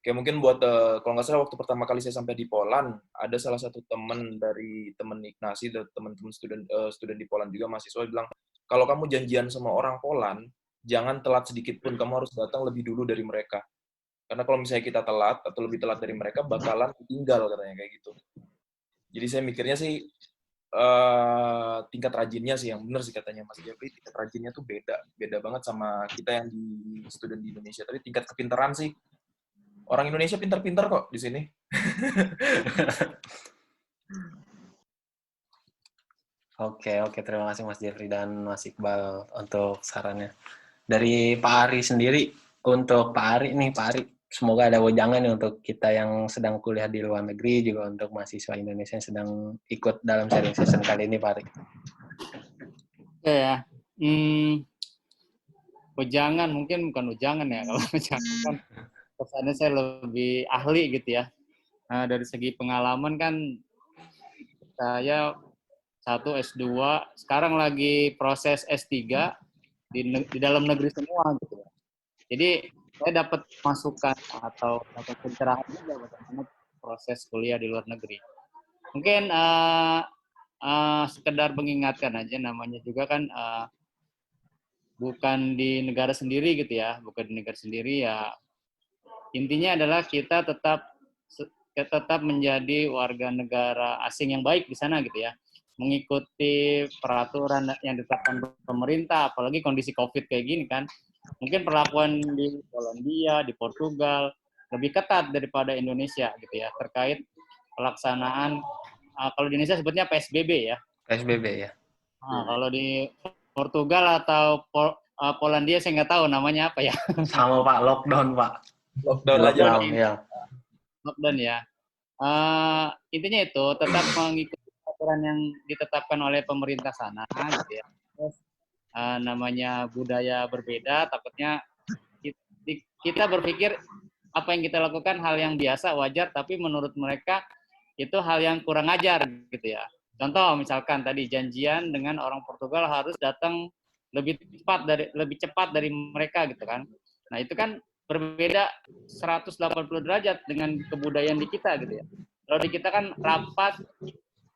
Kayak mungkin buat kalau nggak salah waktu pertama kali saya sampai di Poland, ada salah satu teman dari teman Ignasi dan teman-teman student di Poland juga mahasiswa bilang, kalau kamu janjian sama orang Poland, jangan telat sedikit pun, kamu harus datang lebih dulu dari mereka. Karena kalau misalnya kita telat atau lebih telat dari mereka, bakalan tinggal katanya kayak gitu. Jadi saya mikirnya sih tingkat rajinnya sih yang benar sih katanya Mas Jeffrey, tingkat rajinnya tuh beda banget sama kita yang di student di Indonesia. Tapi tingkat kepintaran sih orang Indonesia pintar-pintar kok di sini. Oke, terima kasih Mas Jeffrey dan Mas Iqbal untuk sarannya. Dari Pak Ari sendiri, untuk Pak Ari nih, Pak Ari, semoga ada wejangan nih untuk kita yang sedang kuliah di luar negeri, juga untuk mahasiswa Indonesia yang sedang ikut dalam sharing session kali ini, Pak Ari. Oke ya. Wejangan, mungkin bukan wejangan ya. Kalau wejangan kan kesannya saya lebih ahli gitu ya. Nah, dari segi pengalaman kan saya S2, sekarang lagi proses S3 di dalam negeri semua gitu ya. Jadi saya dapat masukan atau dapat pencerahan juga bagaimana proses kuliah di luar negeri. Mungkin sekedar mengingatkan aja, namanya juga kan bukan di negara sendiri gitu ya, bukan di negara sendiri ya. Intinya adalah kita tetap menjadi warga negara asing yang baik di sana gitu ya, mengikuti peraturan yang ditetapkan pemerintah, apalagi kondisi COVID kayak gini kan. Mungkin perlakuan di Polandia, di Portugal lebih ketat daripada Indonesia gitu ya, terkait pelaksanaan kalau di Indonesia sebutnya PSBB ya. PSBB ya. Nah, kalau di Portugal atau Polandia saya nggak tahu namanya apa ya. Sama Pak, lockdown Pak. Lockdown aja. Ya. Lockdown ya. Intinya itu tetap mengikuti aturan yang ditetapkan oleh pemerintah sana gitu ya. Terus namanya budaya berbeda, takutnya kita berpikir apa yang kita lakukan hal yang biasa, wajar, tapi menurut mereka itu hal yang kurang ajar gitu ya. Contoh misalkan tadi janjian dengan orang Portugal harus datang lebih cepat dari mereka gitu kan. Nah, itu kan berbeda 180 derajat dengan kebudayaan di kita gitu ya. Kalau di kita kan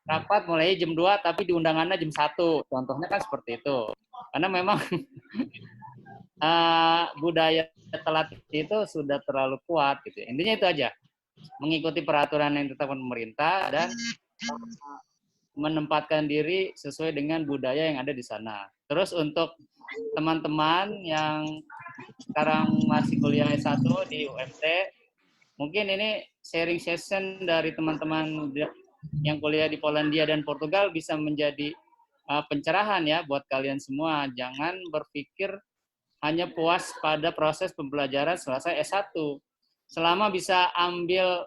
rapat mulai jam 2 tapi di undangannya jam 1. Contohnya kan seperti itu. Karena memang budaya telat itu sudah terlalu kuat gitu. Intinya itu aja. Mengikuti peraturan yang ditetapkan pemerintah dan menempatkan diri sesuai dengan budaya yang ada di sana. Terus untuk teman-teman yang sekarang masih kuliah S1 di UMT, mungkin ini sharing session dari teman-teman yang kuliah di Polandia dan Portugal bisa menjadi pencerahan ya buat kalian semua. Jangan berpikir hanya puas pada proses pembelajaran selesai S1. Selama bisa ambil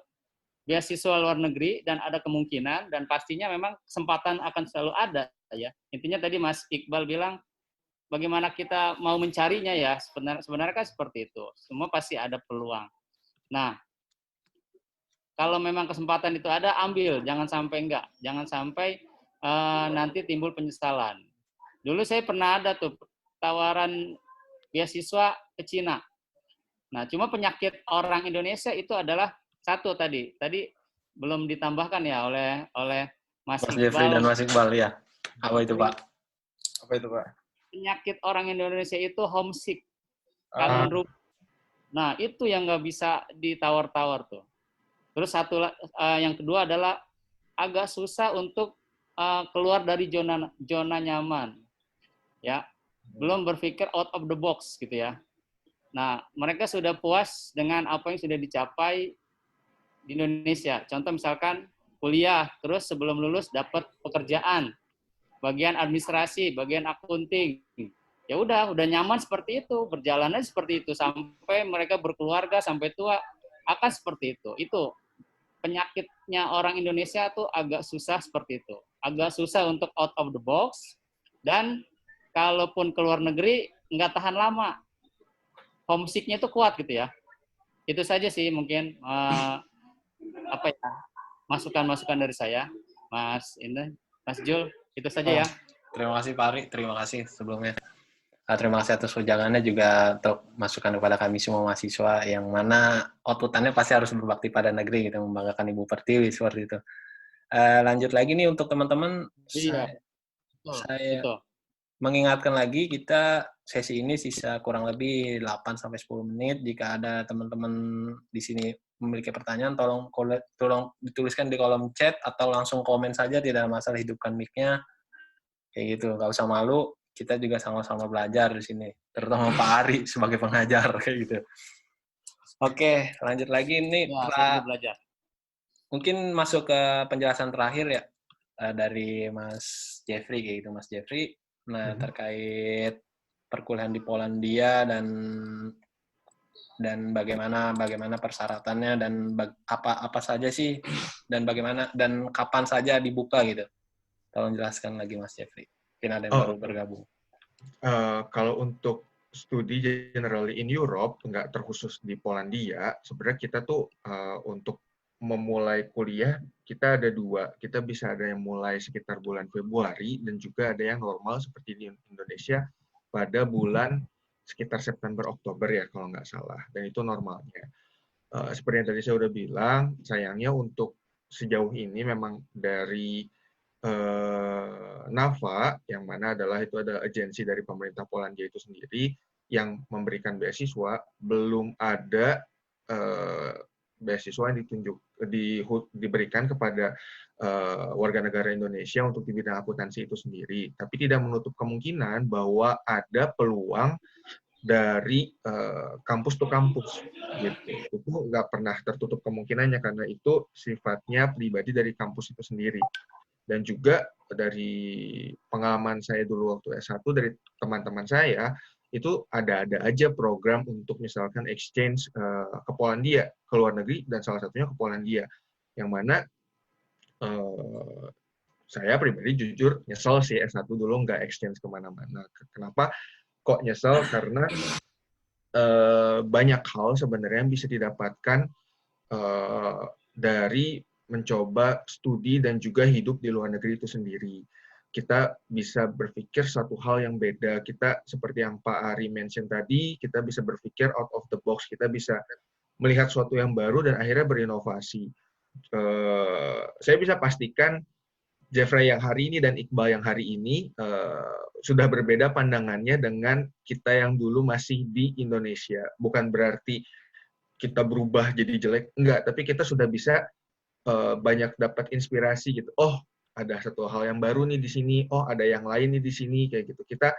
beasiswa luar negeri dan ada kemungkinan dan pastinya memang kesempatan akan selalu ada ya. Intinya tadi Mas Iqbal bilang bagaimana kita mau mencarinya ya. Sebenarnya kan seperti itu. Semua pasti ada peluang. Nah, kalau memang kesempatan itu ada, ambil. Jangan sampai enggak. Jangan sampai nanti timbul penyesalan. Dulu saya pernah ada tuh tawaran beasiswa ke Cina. Nah, cuma penyakit orang Indonesia itu adalah satu tadi belum ditambahkan ya oleh Mas Jeffrey Iqbal. dan Mas Iqbal ya. Apa itu Pak? Apa itu Pak? Penyakit orang Indonesia itu homesick, kangen rumah. Nah, itu yang nggak bisa ditawar-tawar tuh. Terus yang kedua adalah agak susah untuk keluar dari zona nyaman, ya. Belum berpikir out of the box gitu ya. Nah, mereka sudah puas dengan apa yang sudah dicapai di Indonesia. Contoh misalkan kuliah, terus sebelum lulus dapat pekerjaan, bagian administrasi, bagian akunting. Ya udah nyaman seperti itu, berjalannya seperti itu sampai mereka berkeluarga sampai tua akan seperti itu. Itu penyakitnya orang Indonesia tuh agak susah seperti itu. Agak susah untuk out of the box dan kalaupun keluar negeri nggak tahan lama. Homesick-nya itu kuat gitu ya. Itu saja sih mungkin masukan-masukan dari saya, Mas Jul, itu saja ya. Terima kasih Pak Ari, terima kasih sebelumnya. Terima kasih atas wejangannya juga untuk masukan kepada kami semua mahasiswa yang mana outputannya pasti harus berbakti pada negeri gitu, membanggakan Ibu Pertiwi seperti itu. Lanjut lagi nih untuk teman-teman, Iya. saya mengingatkan lagi kita sesi ini sisa kurang lebih 8-10 menit. Jika ada teman-teman di sini memiliki pertanyaan, tolong dituliskan di kolom chat atau langsung komen saja, tidak ada masalah, hidupkan mic-nya. Kayak gitu, nggak usah malu. Kita juga sama-sama belajar di sini, terutama Pak Ari sebagai pengajar kayak gitu. Oke, lanjut lagi ini. Ya, belajar. Mungkin masuk ke penjelasan terakhir ya dari Mas Jeffrey kayak gitu, Mas Jeffrey. Nah, terkait perkuliahan di Polandia dan bagaimana persyaratannya dan apa saja sih dan bagaimana dan kapan saja dibuka gitu. Tolong jelaskan lagi Mas Jeffrey. Mungkin ada yang baru bergabung. Kalau untuk studi generally in Europe, nggak terkhusus di Polandia, sebenarnya kita tuh untuk memulai kuliah, kita ada dua. Kita bisa ada yang mulai sekitar bulan Februari, dan juga ada yang normal seperti di Indonesia pada bulan sekitar September-Oktober ya, kalau nggak salah. Dan itu normalnya. Seperti yang tadi saya udah bilang, sayangnya untuk sejauh ini memang dari NAVA, yang mana adalah itu ada agensi dari pemerintah Polandia itu sendiri yang memberikan beasiswa, belum ada beasiswa yang diberikan kepada warga negara Indonesia untuk di bidang akuntansi itu sendiri. Tapi tidak menutup kemungkinan bahwa ada peluang dari kampus to kampus, gitu. Itu nggak pernah tertutup kemungkinannya karena itu sifatnya pribadi dari kampus itu sendiri. Dan juga dari pengalaman saya dulu waktu S1 dari teman-teman saya, itu ada-ada aja program untuk misalkan exchange ke Polandia, ke luar negeri, dan salah satunya ke Polandia. Yang mana saya pribadi jujur nyesel sih S1 dulu nggak exchange kemana-mana. Kenapa kok nyesel? Karena banyak hal sebenarnya yang bisa didapatkan dari mencoba studi dan juga hidup di luar negeri itu sendiri. kita bisa berpikir satu hal yang beda. Kita seperti yang Pak Ari mention tadi, kita bisa berpikir out of the box, kita bisa melihat sesuatu yang baru dan akhirnya berinovasi. Saya bisa pastikan Jeffrey yang hari ini dan Iqbal yang hari ini sudah berbeda pandangannya dengan kita yang dulu masih di Indonesia. Bukan berarti kita berubah jadi jelek, enggak, tapi kita sudah bisa banyak dapat inspirasi gitu. Oh, ada satu hal yang baru nih di sini, oh ada yang lain nih di sini, kayak gitu. Kita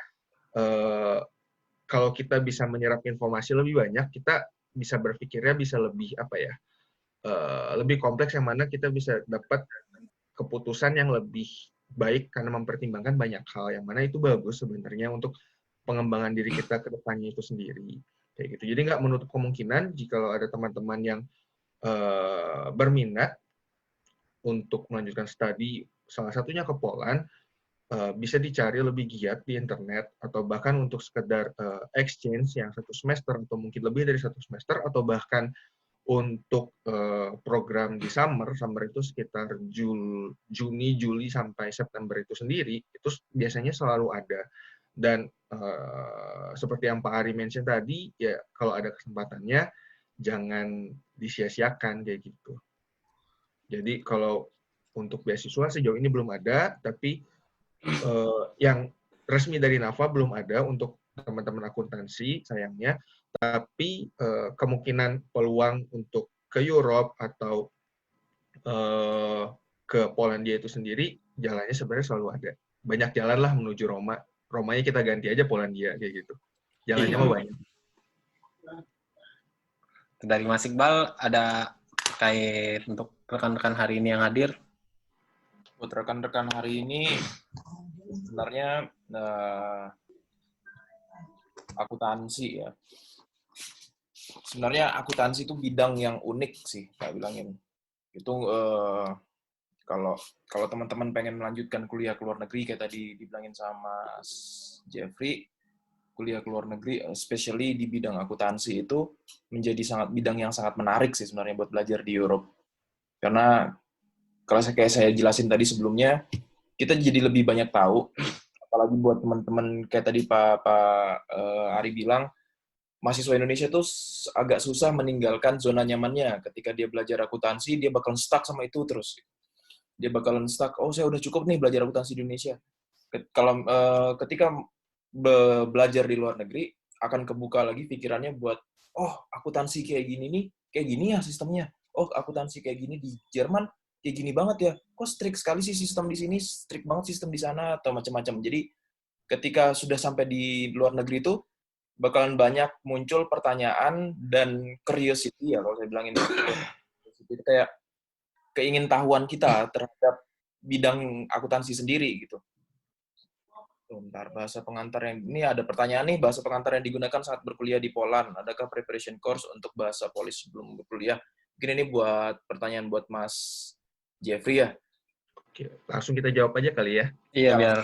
kalau kita bisa menyerap informasi lebih banyak, kita bisa berpikirnya bisa lebih apa ya, lebih kompleks, yang mana kita bisa dapat keputusan yang lebih baik karena mempertimbangkan banyak hal, yang mana itu bagus sebenarnya untuk pengembangan diri kita ke depannya itu sendiri, kayak gitu. Jadi nggak menutup kemungkinan jika ada teman-teman yang berminat untuk melanjutkan studi, salah satunya ke Poland, bisa dicari lebih giat di internet, atau bahkan untuk sekedar exchange yang 1 semester atau mungkin lebih dari 1 semester, atau bahkan untuk program di summer itu sekitar Juni, Juli sampai September itu sendiri, itu biasanya selalu ada. Dan seperti yang Pak Ari mention tadi, ya kalau ada kesempatannya jangan disia-siakan kayak gitu. Jadi kalau untuk beasiswa sejauh ini belum ada, tapi yang resmi dari NAFA belum ada untuk teman-teman akuntansi sayangnya. Tapi kemungkinan peluang untuk ke Europe atau ke Polandia itu sendiri, jalannya sebenarnya selalu ada. Banyak jalan lah menuju Roma. Romanya kita ganti aja Polandia kayak gitu. Jalannya mah banyak. Dari Mas Iqbal ada terkait untuk rekan-rekan hari ini yang hadir? Buat rekan-rekan hari ini, sebenarnya akuntansi ya. Sebenarnya akuntansi itu bidang yang unik sih, Kak bilangin. Itu kalau teman-teman pengen melanjutkan kuliah ke luar negeri, kayak tadi dibilangin sama Jeffrey, kuliah ke luar negeri, especially di bidang akuntansi itu menjadi bidang yang sangat menarik sih sebenarnya buat belajar di Europe. Karena kalau kayak saya jelasin tadi sebelumnya, kita jadi lebih banyak tahu, apalagi buat teman-teman kayak tadi Pak Ari bilang, mahasiswa Indonesia tuh agak susah meninggalkan zona nyamannya. Ketika dia belajar akuntansi, dia bakalan stuck sama itu terus. Dia bakalan stuck, oh saya udah cukup nih belajar akuntansi di Indonesia. Kalau ketika belajar di luar negeri, akan kebuka lagi pikirannya buat, oh akuntansi kayak gini nih, kayak gini ya sistemnya. Oh akuntansi kayak gini di Jerman, kayak gini banget ya. Kok strict sekali sih sistem di sini, strict banget sistem di sana, atau macam-macam. Jadi ketika sudah sampai di luar negeri itu, bakalan banyak muncul pertanyaan dan curiosity ya, kalau saya bilangin itu kayak keingintahuan kita terhadap bidang akuntansi sendiri gitu. Bentar, bahasa pengantar yang ini ada pertanyaan nih, bahasa pengantar yang digunakan saat berkuliah di Poland, adakah preparation course untuk bahasa Polish sebelum berkuliah? Mungkin ini buat pertanyaan buat Mas Jeffrey ya. Oke, langsung kita jawab aja kali ya. Iya, biar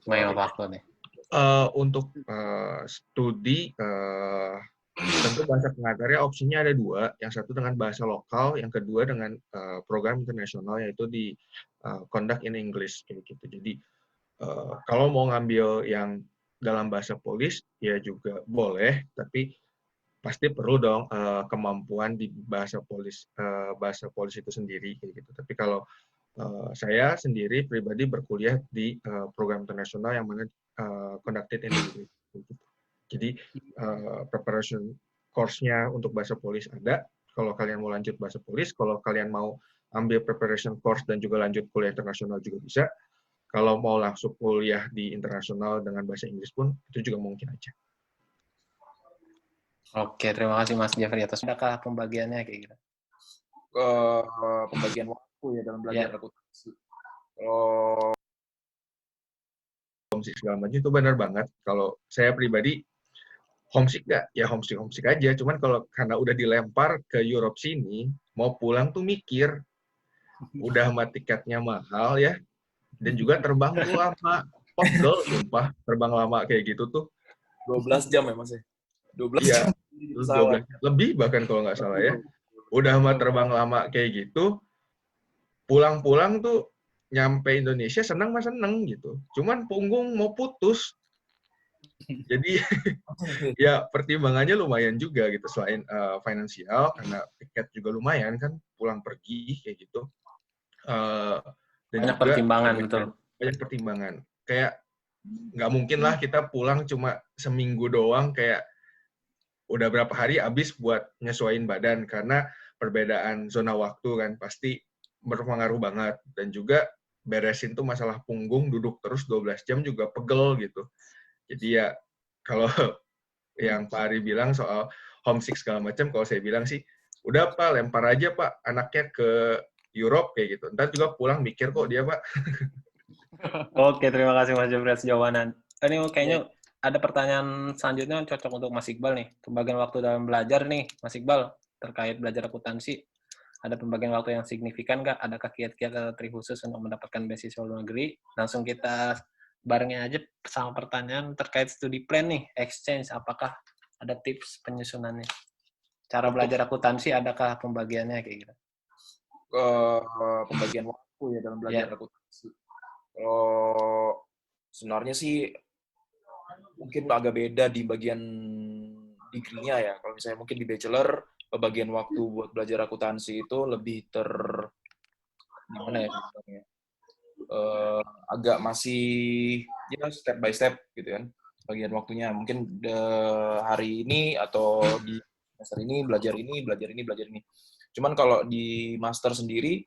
main waktu nih. Untuk studi, tentu bahasa pengantarnya opsinya ada 2. Yang satu dengan bahasa lokal, yang kedua dengan program internasional, yaitu di Conduct in English kayak gitu. Jadi kalau mau ngambil yang dalam bahasa Polish ya juga boleh, tapi pasti perlu dong kemampuan di bahasa Polish itu sendiri kayak gitu. Tapi kalau saya sendiri pribadi berkuliah di program internasional yang mana conducted in English. Jadi preparation course-nya untuk bahasa Polish ada. Kalau kalian mau lanjut bahasa Polish, kalau kalian mau ambil preparation course dan juga lanjut kuliah internasional juga bisa. Kalau mau langsung kuliah di internasional dengan bahasa Inggris pun itu juga mungkin aja. Oke, terima kasih Mas Jeffrey atas adakah pembagiannya kayak gitu. Pembagian waktu ya dalam belajar akuntansi. Homesick segala macam itu benar banget. Kalau saya pribadi homesick nggak? Ya homesick aja. Cuman kalau karena udah dilempar ke Europe sini, mau pulang tuh mikir, udah sama tiketnya mahal ya, dan juga terbang tuh lama. Pegel, sumpah, terbang lama kayak gitu tuh. 12 jam ya Mas ya? 12 Iya, jam. 12 lebih bahkan kalau nggak salah ya. Udah sama terbang lama kayak gitu, pulang-pulang tuh nyampe Indonesia seneng mah seneng gitu. Cuman punggung mau putus. Jadi ya pertimbangannya lumayan juga gitu selain finansial karena tiket juga lumayan kan pulang pergi kayak gitu. Dan Banyak juga pertimbangan, betul. banyak pertimbangan. Kayak nggak mungkin lah kita pulang cuma seminggu doang kayak udah berapa hari habis buat nyesuaiin badan karena perbedaan zona waktu kan pasti berpengaruh banget dan juga beresin tuh masalah punggung duduk terus 12 jam juga pegel gitu. Jadi ya kalau yang Pak Ari bilang soal homesick segala macam, kalau saya bilang sih udah Pak lempar aja Pak anaknya ke Europe kayak gitu. Ntar juga pulang mikir kok dia Pak. Oke, terima kasih Mas Jeffrey atas jawaban. Ini kayaknya ada pertanyaan selanjutnya yang cocok untuk Mas Iqbal nih. Pembagian waktu dalam belajar nih, Mas Iqbal, terkait belajar akuntansi. Ada pembagian waktu yang signifikan nggak? Adakah kiat-kiat atau trik khusus untuk mendapatkan beasiswa luar negeri? Langsung kita barengnya aja sama pertanyaan terkait studi plan nih, exchange. Apakah ada tips penyusunannya? Cara belajar akuntansi, adakah pembagiannya kayak gitu? Pembagian waktu ya dalam belajar akuntansi. Kalau sebenarnya sih mungkin agak beda di bagian degree-nya ya. Kalau misalnya mungkin di bachelor, bagian waktu buat belajar akuntansi itu lebih gimana ya bilangnya? Agak masih ya step by step gitu kan. Bagian waktunya mungkin hari ini atau di semester ini belajar ini, belajar ini, belajar ini. Cuman kalau di master sendiri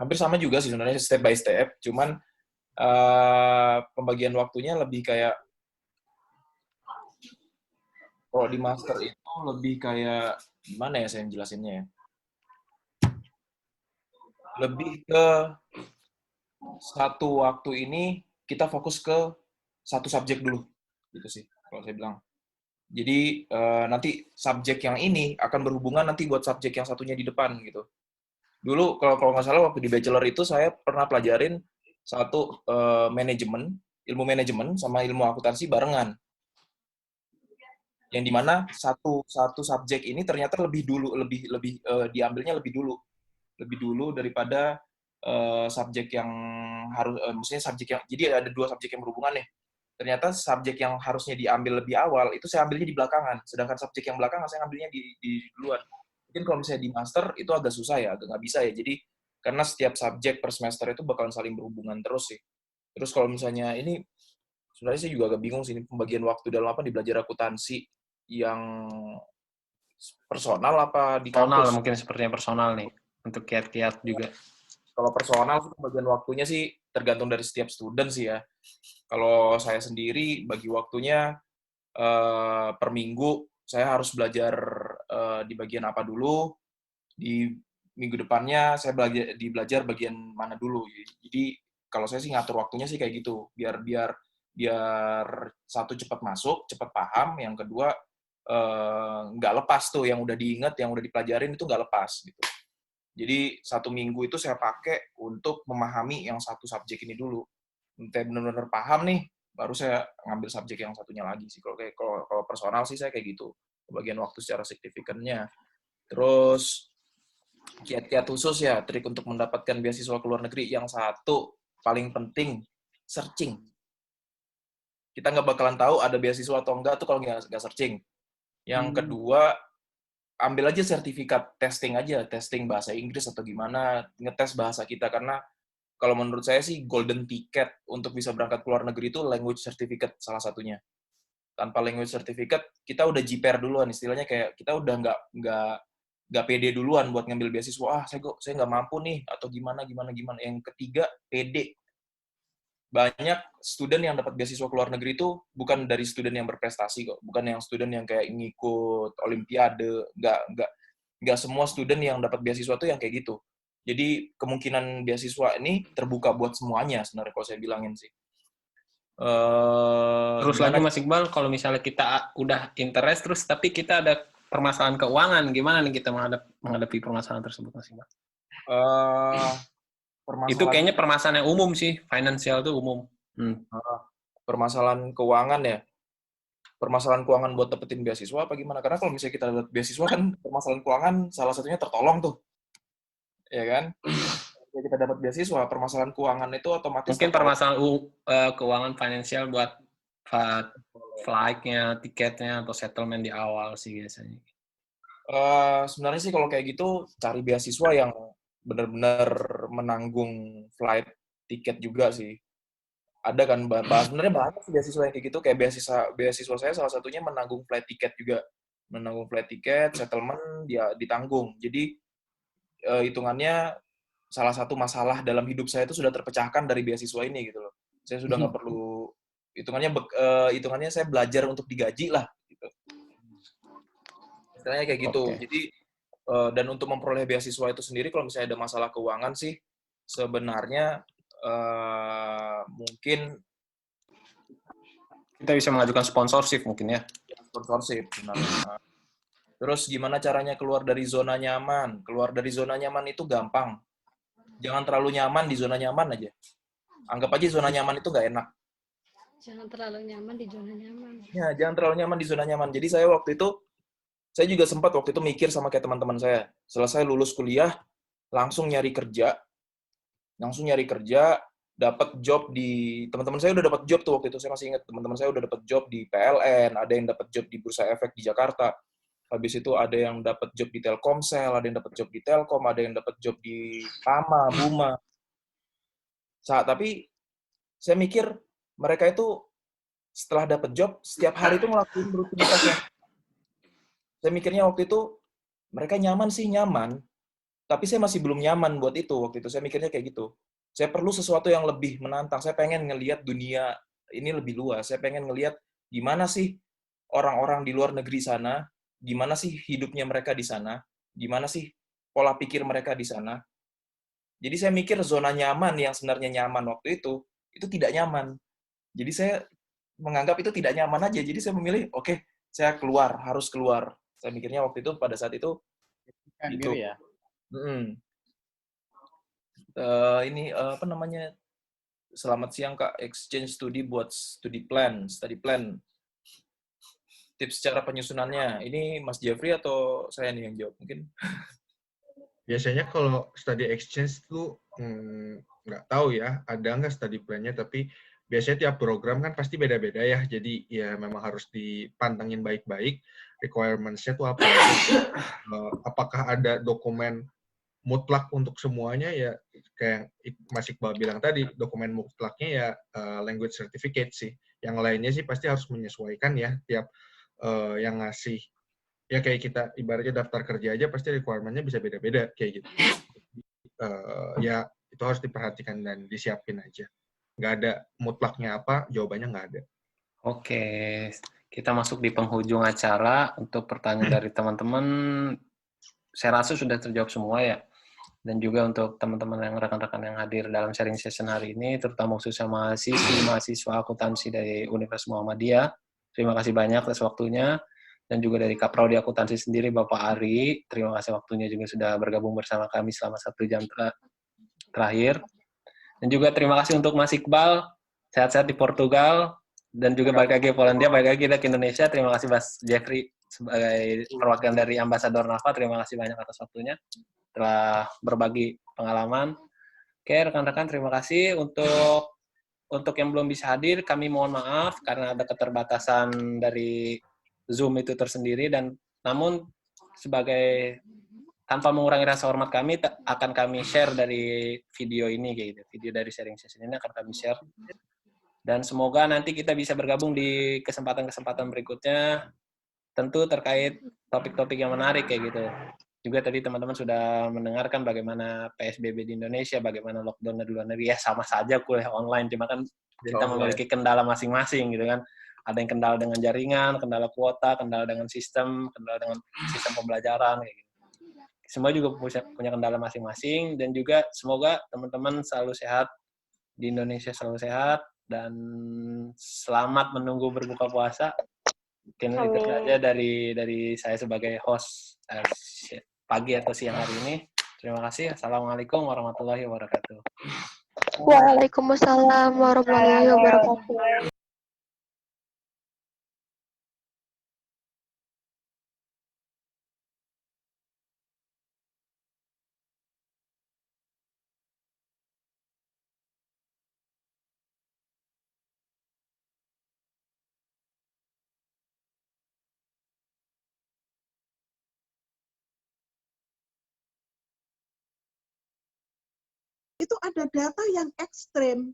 hampir sama juga sih sebenarnya step by step. Cuman pembagian waktunya lebih kayak kalau di master itu lebih kayak gimana ya saya jelasinnya ya? Lebih ke satu waktu ini kita fokus ke satu subjek dulu, gitu sih kalau saya bilang. Jadi nanti subjek yang ini akan berhubungan nanti buat subjek yang satunya di depan gitu. Dulu kalau nggak salah waktu di bachelor itu saya pernah pelajarin satu ilmu manajemen sama ilmu akuntansi barengan. Yang dimana satu subjek ini ternyata lebih diambilnya lebih dulu daripada subjek yang harus maksudnya subjek yang jadi ada dua subjek yang berhubungan nih. Ternyata subjek yang harusnya diambil lebih awal itu saya ambilnya di belakangan, sedangkan subjek yang belakangan saya ambilnya di duluan. Mungkin kalau misalnya di master itu agak susah ya, agak nggak bisa ya. Jadi karena setiap subjek per semester itu bakalan saling berhubungan terus sih. Terus kalau misalnya ini sebenarnya saya juga agak bingung sih ini pembagian waktu dalam apa di belajar akuntansi yang personal apa di Personal, kampus. mungkin sepertinya personal nih, untuk kiat-kiat juga. Kalau personal sih pembagian waktunya sih tergantung dari setiap student sih ya. Kalau saya sendiri bagi waktunya per minggu saya harus belajar di bagian apa dulu, di minggu depannya saya belajar bagian mana dulu. Jadi kalau saya sih ngatur waktunya sih kayak gitu, biar satu cepat masuk, cepat paham, yang kedua nggak lepas tuh yang udah diingat, yang udah dipelajarin itu nggak lepas gitu. Jadi 1 minggu itu saya pakai untuk memahami yang satu subjek ini dulu. Saya benar-benar paham nih, baru saya ngambil subjek yang satunya lagi sih. Kalau personal sih saya kayak gitu, bagian waktu secara signifikannya. Terus kiat-kiat khusus ya, trik untuk mendapatkan beasiswa ke luar negeri. Yang satu paling penting, searching. Kita nggak bakalan tahu ada beasiswa atau enggak tuh kalau nggak searching. Yang kedua, ambil aja sertifikat testing bahasa Inggris atau gimana, ngetes bahasa kita. Karena kalau menurut saya sih golden ticket untuk bisa berangkat ke luar negeri itu language certificate salah satunya. Tanpa language certificate, kita udah jiper duluan, istilahnya kayak kita udah nggak pede duluan buat ngambil beasiswa. Saya nggak mampu nih, atau gimana. Yang ketiga, pede. Banyak student yang dapat beasiswa ke luar negeri itu bukan dari student yang berprestasi kok, bukan yang student yang kayak ngikut olimpiade, nggak semua student yang dapat beasiswa tuh yang kayak gitu. Jadi kemungkinan beasiswa ini terbuka buat semuanya sebenarnya kalau saya bilangin sih. Terus lagi Mas Iqbal, kalau misalnya kita udah interest terus tapi kita ada permasalahan keuangan, gimana nih kita menghadapi permasalahan tersebut Mas Iqbal? Itu kayaknya permasalahan yang umum sih, finansial itu umum. Permasalahan keuangan ya. Permasalahan keuangan buat dapetin beasiswa apa gimana? Karena kalau misalnya kita dapat beasiswa kan permasalahan keuangan salah satunya tertolong tuh. Ya kan? kita dapat beasiswa, permasalahan keuangan itu otomatis Mungkin tertolong. permasalahan keuangan finansial buat flight-nya, tiketnya, atau settlement di awal sih biasanya. Sebenarnya sih kalau kayak gitu cari beasiswa yang benar-benar menanggung flight tiket juga sih. Ada kan sebenarnya banyak sih beasiswa yang kayak gitu, kayak beasiswa saya salah satunya menanggung flight tiket juga. Menanggung flight tiket, settlement dia ditanggung. Jadi hitungannya salah satu masalah dalam hidup saya itu sudah terpecahkan dari beasiswa ini gitu loh. Saya sudah nggak perlu hitungannya saya belajar untuk digaji lah gitu. Istilahnya kayak gitu. Oke. Jadi dan untuk memperoleh beasiswa itu sendiri kalau misalnya ada masalah keuangan sih sebenarnya mungkin Kita bisa mengajukan sponsorship mungkin ya. sponsorship sebenarnya. Terus gimana caranya keluar dari zona nyaman? Keluar dari zona nyaman itu gampang. Jangan terlalu nyaman di zona nyaman aja. Anggap aja zona nyaman itu nggak enak. Jangan terlalu nyaman di zona nyaman. Ya, jangan terlalu nyaman di zona nyaman. Jadi saya juga sempat waktu itu mikir sama kayak teman-teman saya. Selesai lulus kuliah, langsung nyari kerja, dapat job di teman-teman saya udah dapat job tuh waktu itu, saya masih ingat teman-teman saya udah dapat job di PLN, ada yang dapat job di Bursa Efek di Jakarta. Habis itu ada yang dapat job di Telkomsel, ada yang dapat job di Telkom, ada yang dapat job di Tama, Buma. Tapi saya mikir mereka itu setelah dapat job setiap hari itu ngelakuin rutinitasnya. Saya mikirnya waktu itu mereka nyaman sih nyaman, tapi saya masih belum nyaman buat itu waktu itu. Saya mikirnya kayak gitu. Saya perlu sesuatu yang lebih menantang. Saya pengen ngelihat dunia ini lebih luas. Saya pengen ngelihat gimana sih orang-orang di luar negeri sana, gimana sih hidupnya mereka di sana, gimana sih pola pikir mereka di sana. Jadi saya mikir zona nyaman yang sebenarnya nyaman waktu itu tidak nyaman. Jadi saya menganggap itu tidak nyaman aja. Jadi saya memilih, oke, saya keluar, harus keluar. Saya mikirnya waktu itu pada saat itu Kan gitu. diri ya. Ini apa namanya? Selamat siang Kak, exchange studi buat study plan. Tips cara penyusunannya. Ini Mas Jeffrey atau saya nih yang jawab mungkin? Biasanya kalau study exchange itu nggak tahu ya, ada nggak study plan-nya, tapi biasanya tiap program kan pasti beda-beda ya, jadi ya memang harus dipantengin baik-baik, requirements-nya tuh apa. Apakah ada dokumen mutlak untuk semuanya ya, kayak Mas Iqbal bilang tadi, dokumen mutlaknya ya language certificate sih. Yang lainnya sih pasti harus menyesuaikan ya, tiap yang ngasih. Ya kayak kita ibaratnya daftar kerja aja pasti requirement-nya bisa beda-beda kayak gitu. Ya itu harus diperhatikan dan disiapin aja. Nggak ada mutlaknya apa, jawabannya nggak ada. Oke, kita masuk di penghujung acara. Untuk pertanyaan dari teman-teman, saya rasa sudah terjawab semua ya. Dan juga untuk teman-teman yang rekan-rekan yang hadir dalam sharing session hari ini, terutama khususnya mahasiswa akuntansi dari Universitas Muhammadiyah. Terima kasih banyak atas waktunya. Dan juga dari Kaprodi Akuntansi sendiri, Bapak Ari. Terima kasih waktunya juga sudah bergabung bersama kami selama 1 jam terakhir. Dan juga terima kasih untuk Mas Iqbal, sehat-sehat di Portugal, dan juga balik lagi ke Polandia, balik lagi ke Indonesia. Terima kasih Mas Jeffrey sebagai perwakilan dari Ambasador NAFA. Terima kasih banyak atas waktunya telah berbagi pengalaman. Oke, rekan-rekan, terima kasih. Untuk yang belum bisa hadir, kami mohon maaf karena ada keterbatasan dari Zoom itu tersendiri, dan namun sebagai tanpa mengurangi rasa hormat kami, akan kami share dari video ini, kayak gitu. Video dari sharing session ini akan kami share. Dan semoga nanti kita bisa bergabung di kesempatan-kesempatan berikutnya, tentu terkait topik-topik yang menarik kayak gitu. Juga tadi teman-teman sudah mendengarkan bagaimana PSBB di Indonesia, bagaimana lockdown di luar negeri. Ya sama saja kuliah online, cuma kan kita memiliki kendala masing-masing gitu kan. Ada yang kendala dengan jaringan, kendala kuota, kendala dengan sistem pembelajaran kayak gitu. Semua juga punya kendala masing-masing, dan juga semoga teman-teman selalu sehat di Indonesia, selalu sehat, dan selamat menunggu berbuka puasa. Mungkin itu saja dari saya sebagai host pagi atau siang hari ini. Terima kasih. Assalamualaikum warahmatullahi wabarakatuh. Waalaikumsalam warahmatullahi wabarakatuh. itu ada data yang ekstrem.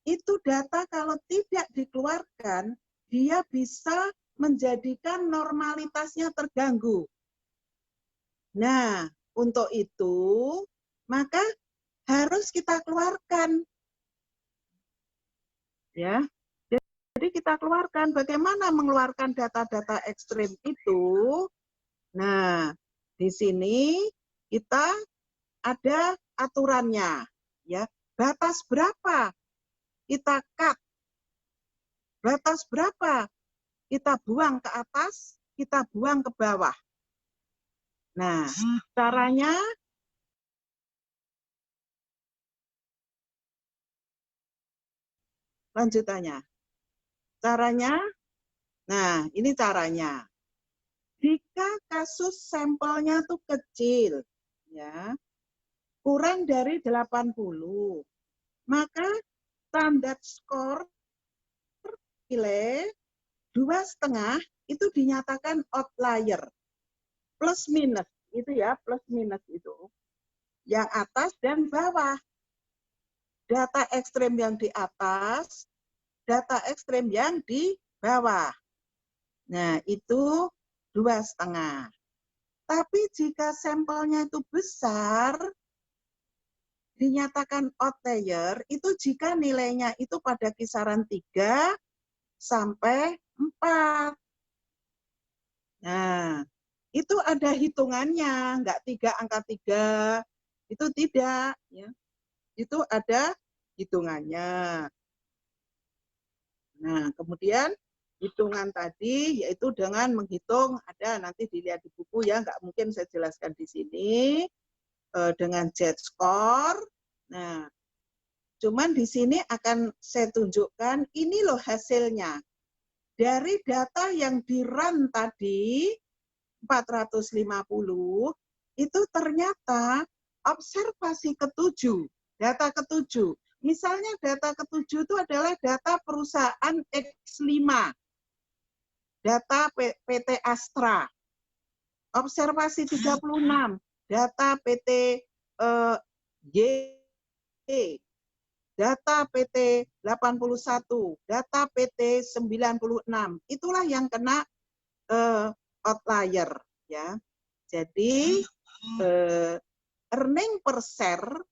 Itu data kalau tidak dikeluarkan, dia bisa menjadikan normalitasnya terganggu. Nah, untuk itu, maka harus kita keluarkan. Ya, jadi kita keluarkan. Bagaimana mengeluarkan data-data ekstrem itu? Nah, di sini kita ada aturannya. Ya, batas berapa kita cut, batas berapa kita buang ke atas, kita buang ke bawah. Nah, caranya lanjutannya. Caranya, nah ini caranya. Jika kasus sampelnya tuh kecil, ya, kurang dari 80, maka standar skor nilai 2,5 itu dinyatakan outlier. Plus minus, itu ya, plus minus itu. Yang atas dan bawah. Data ekstrem yang di atas, data ekstrem yang di bawah. Nah, itu 2,5. Tapi jika sampelnya itu besar, dinyatakan outlier, itu jika nilainya itu pada kisaran 3 sampai 4. Nah, itu ada hitungannya, enggak 3 angka 3, itu tidak. Ya. Itu ada hitungannya. Nah, kemudian hitungan tadi yaitu dengan menghitung, ada nanti dilihat di buku ya, nggak mungkin saya jelaskan di sini, dengan Z-score. Nah, cuman di sini akan saya tunjukkan, ini loh hasilnya. Dari data yang di-run tadi, 450, itu ternyata observasi ke-7, data ke-7. Misalnya data ke-7 itu adalah data perusahaan X5, data PT Astra. Observasi 36, data PT Y, data PT 81, data PT 96. Itulah yang kena outlier, ya. Jadi earning per share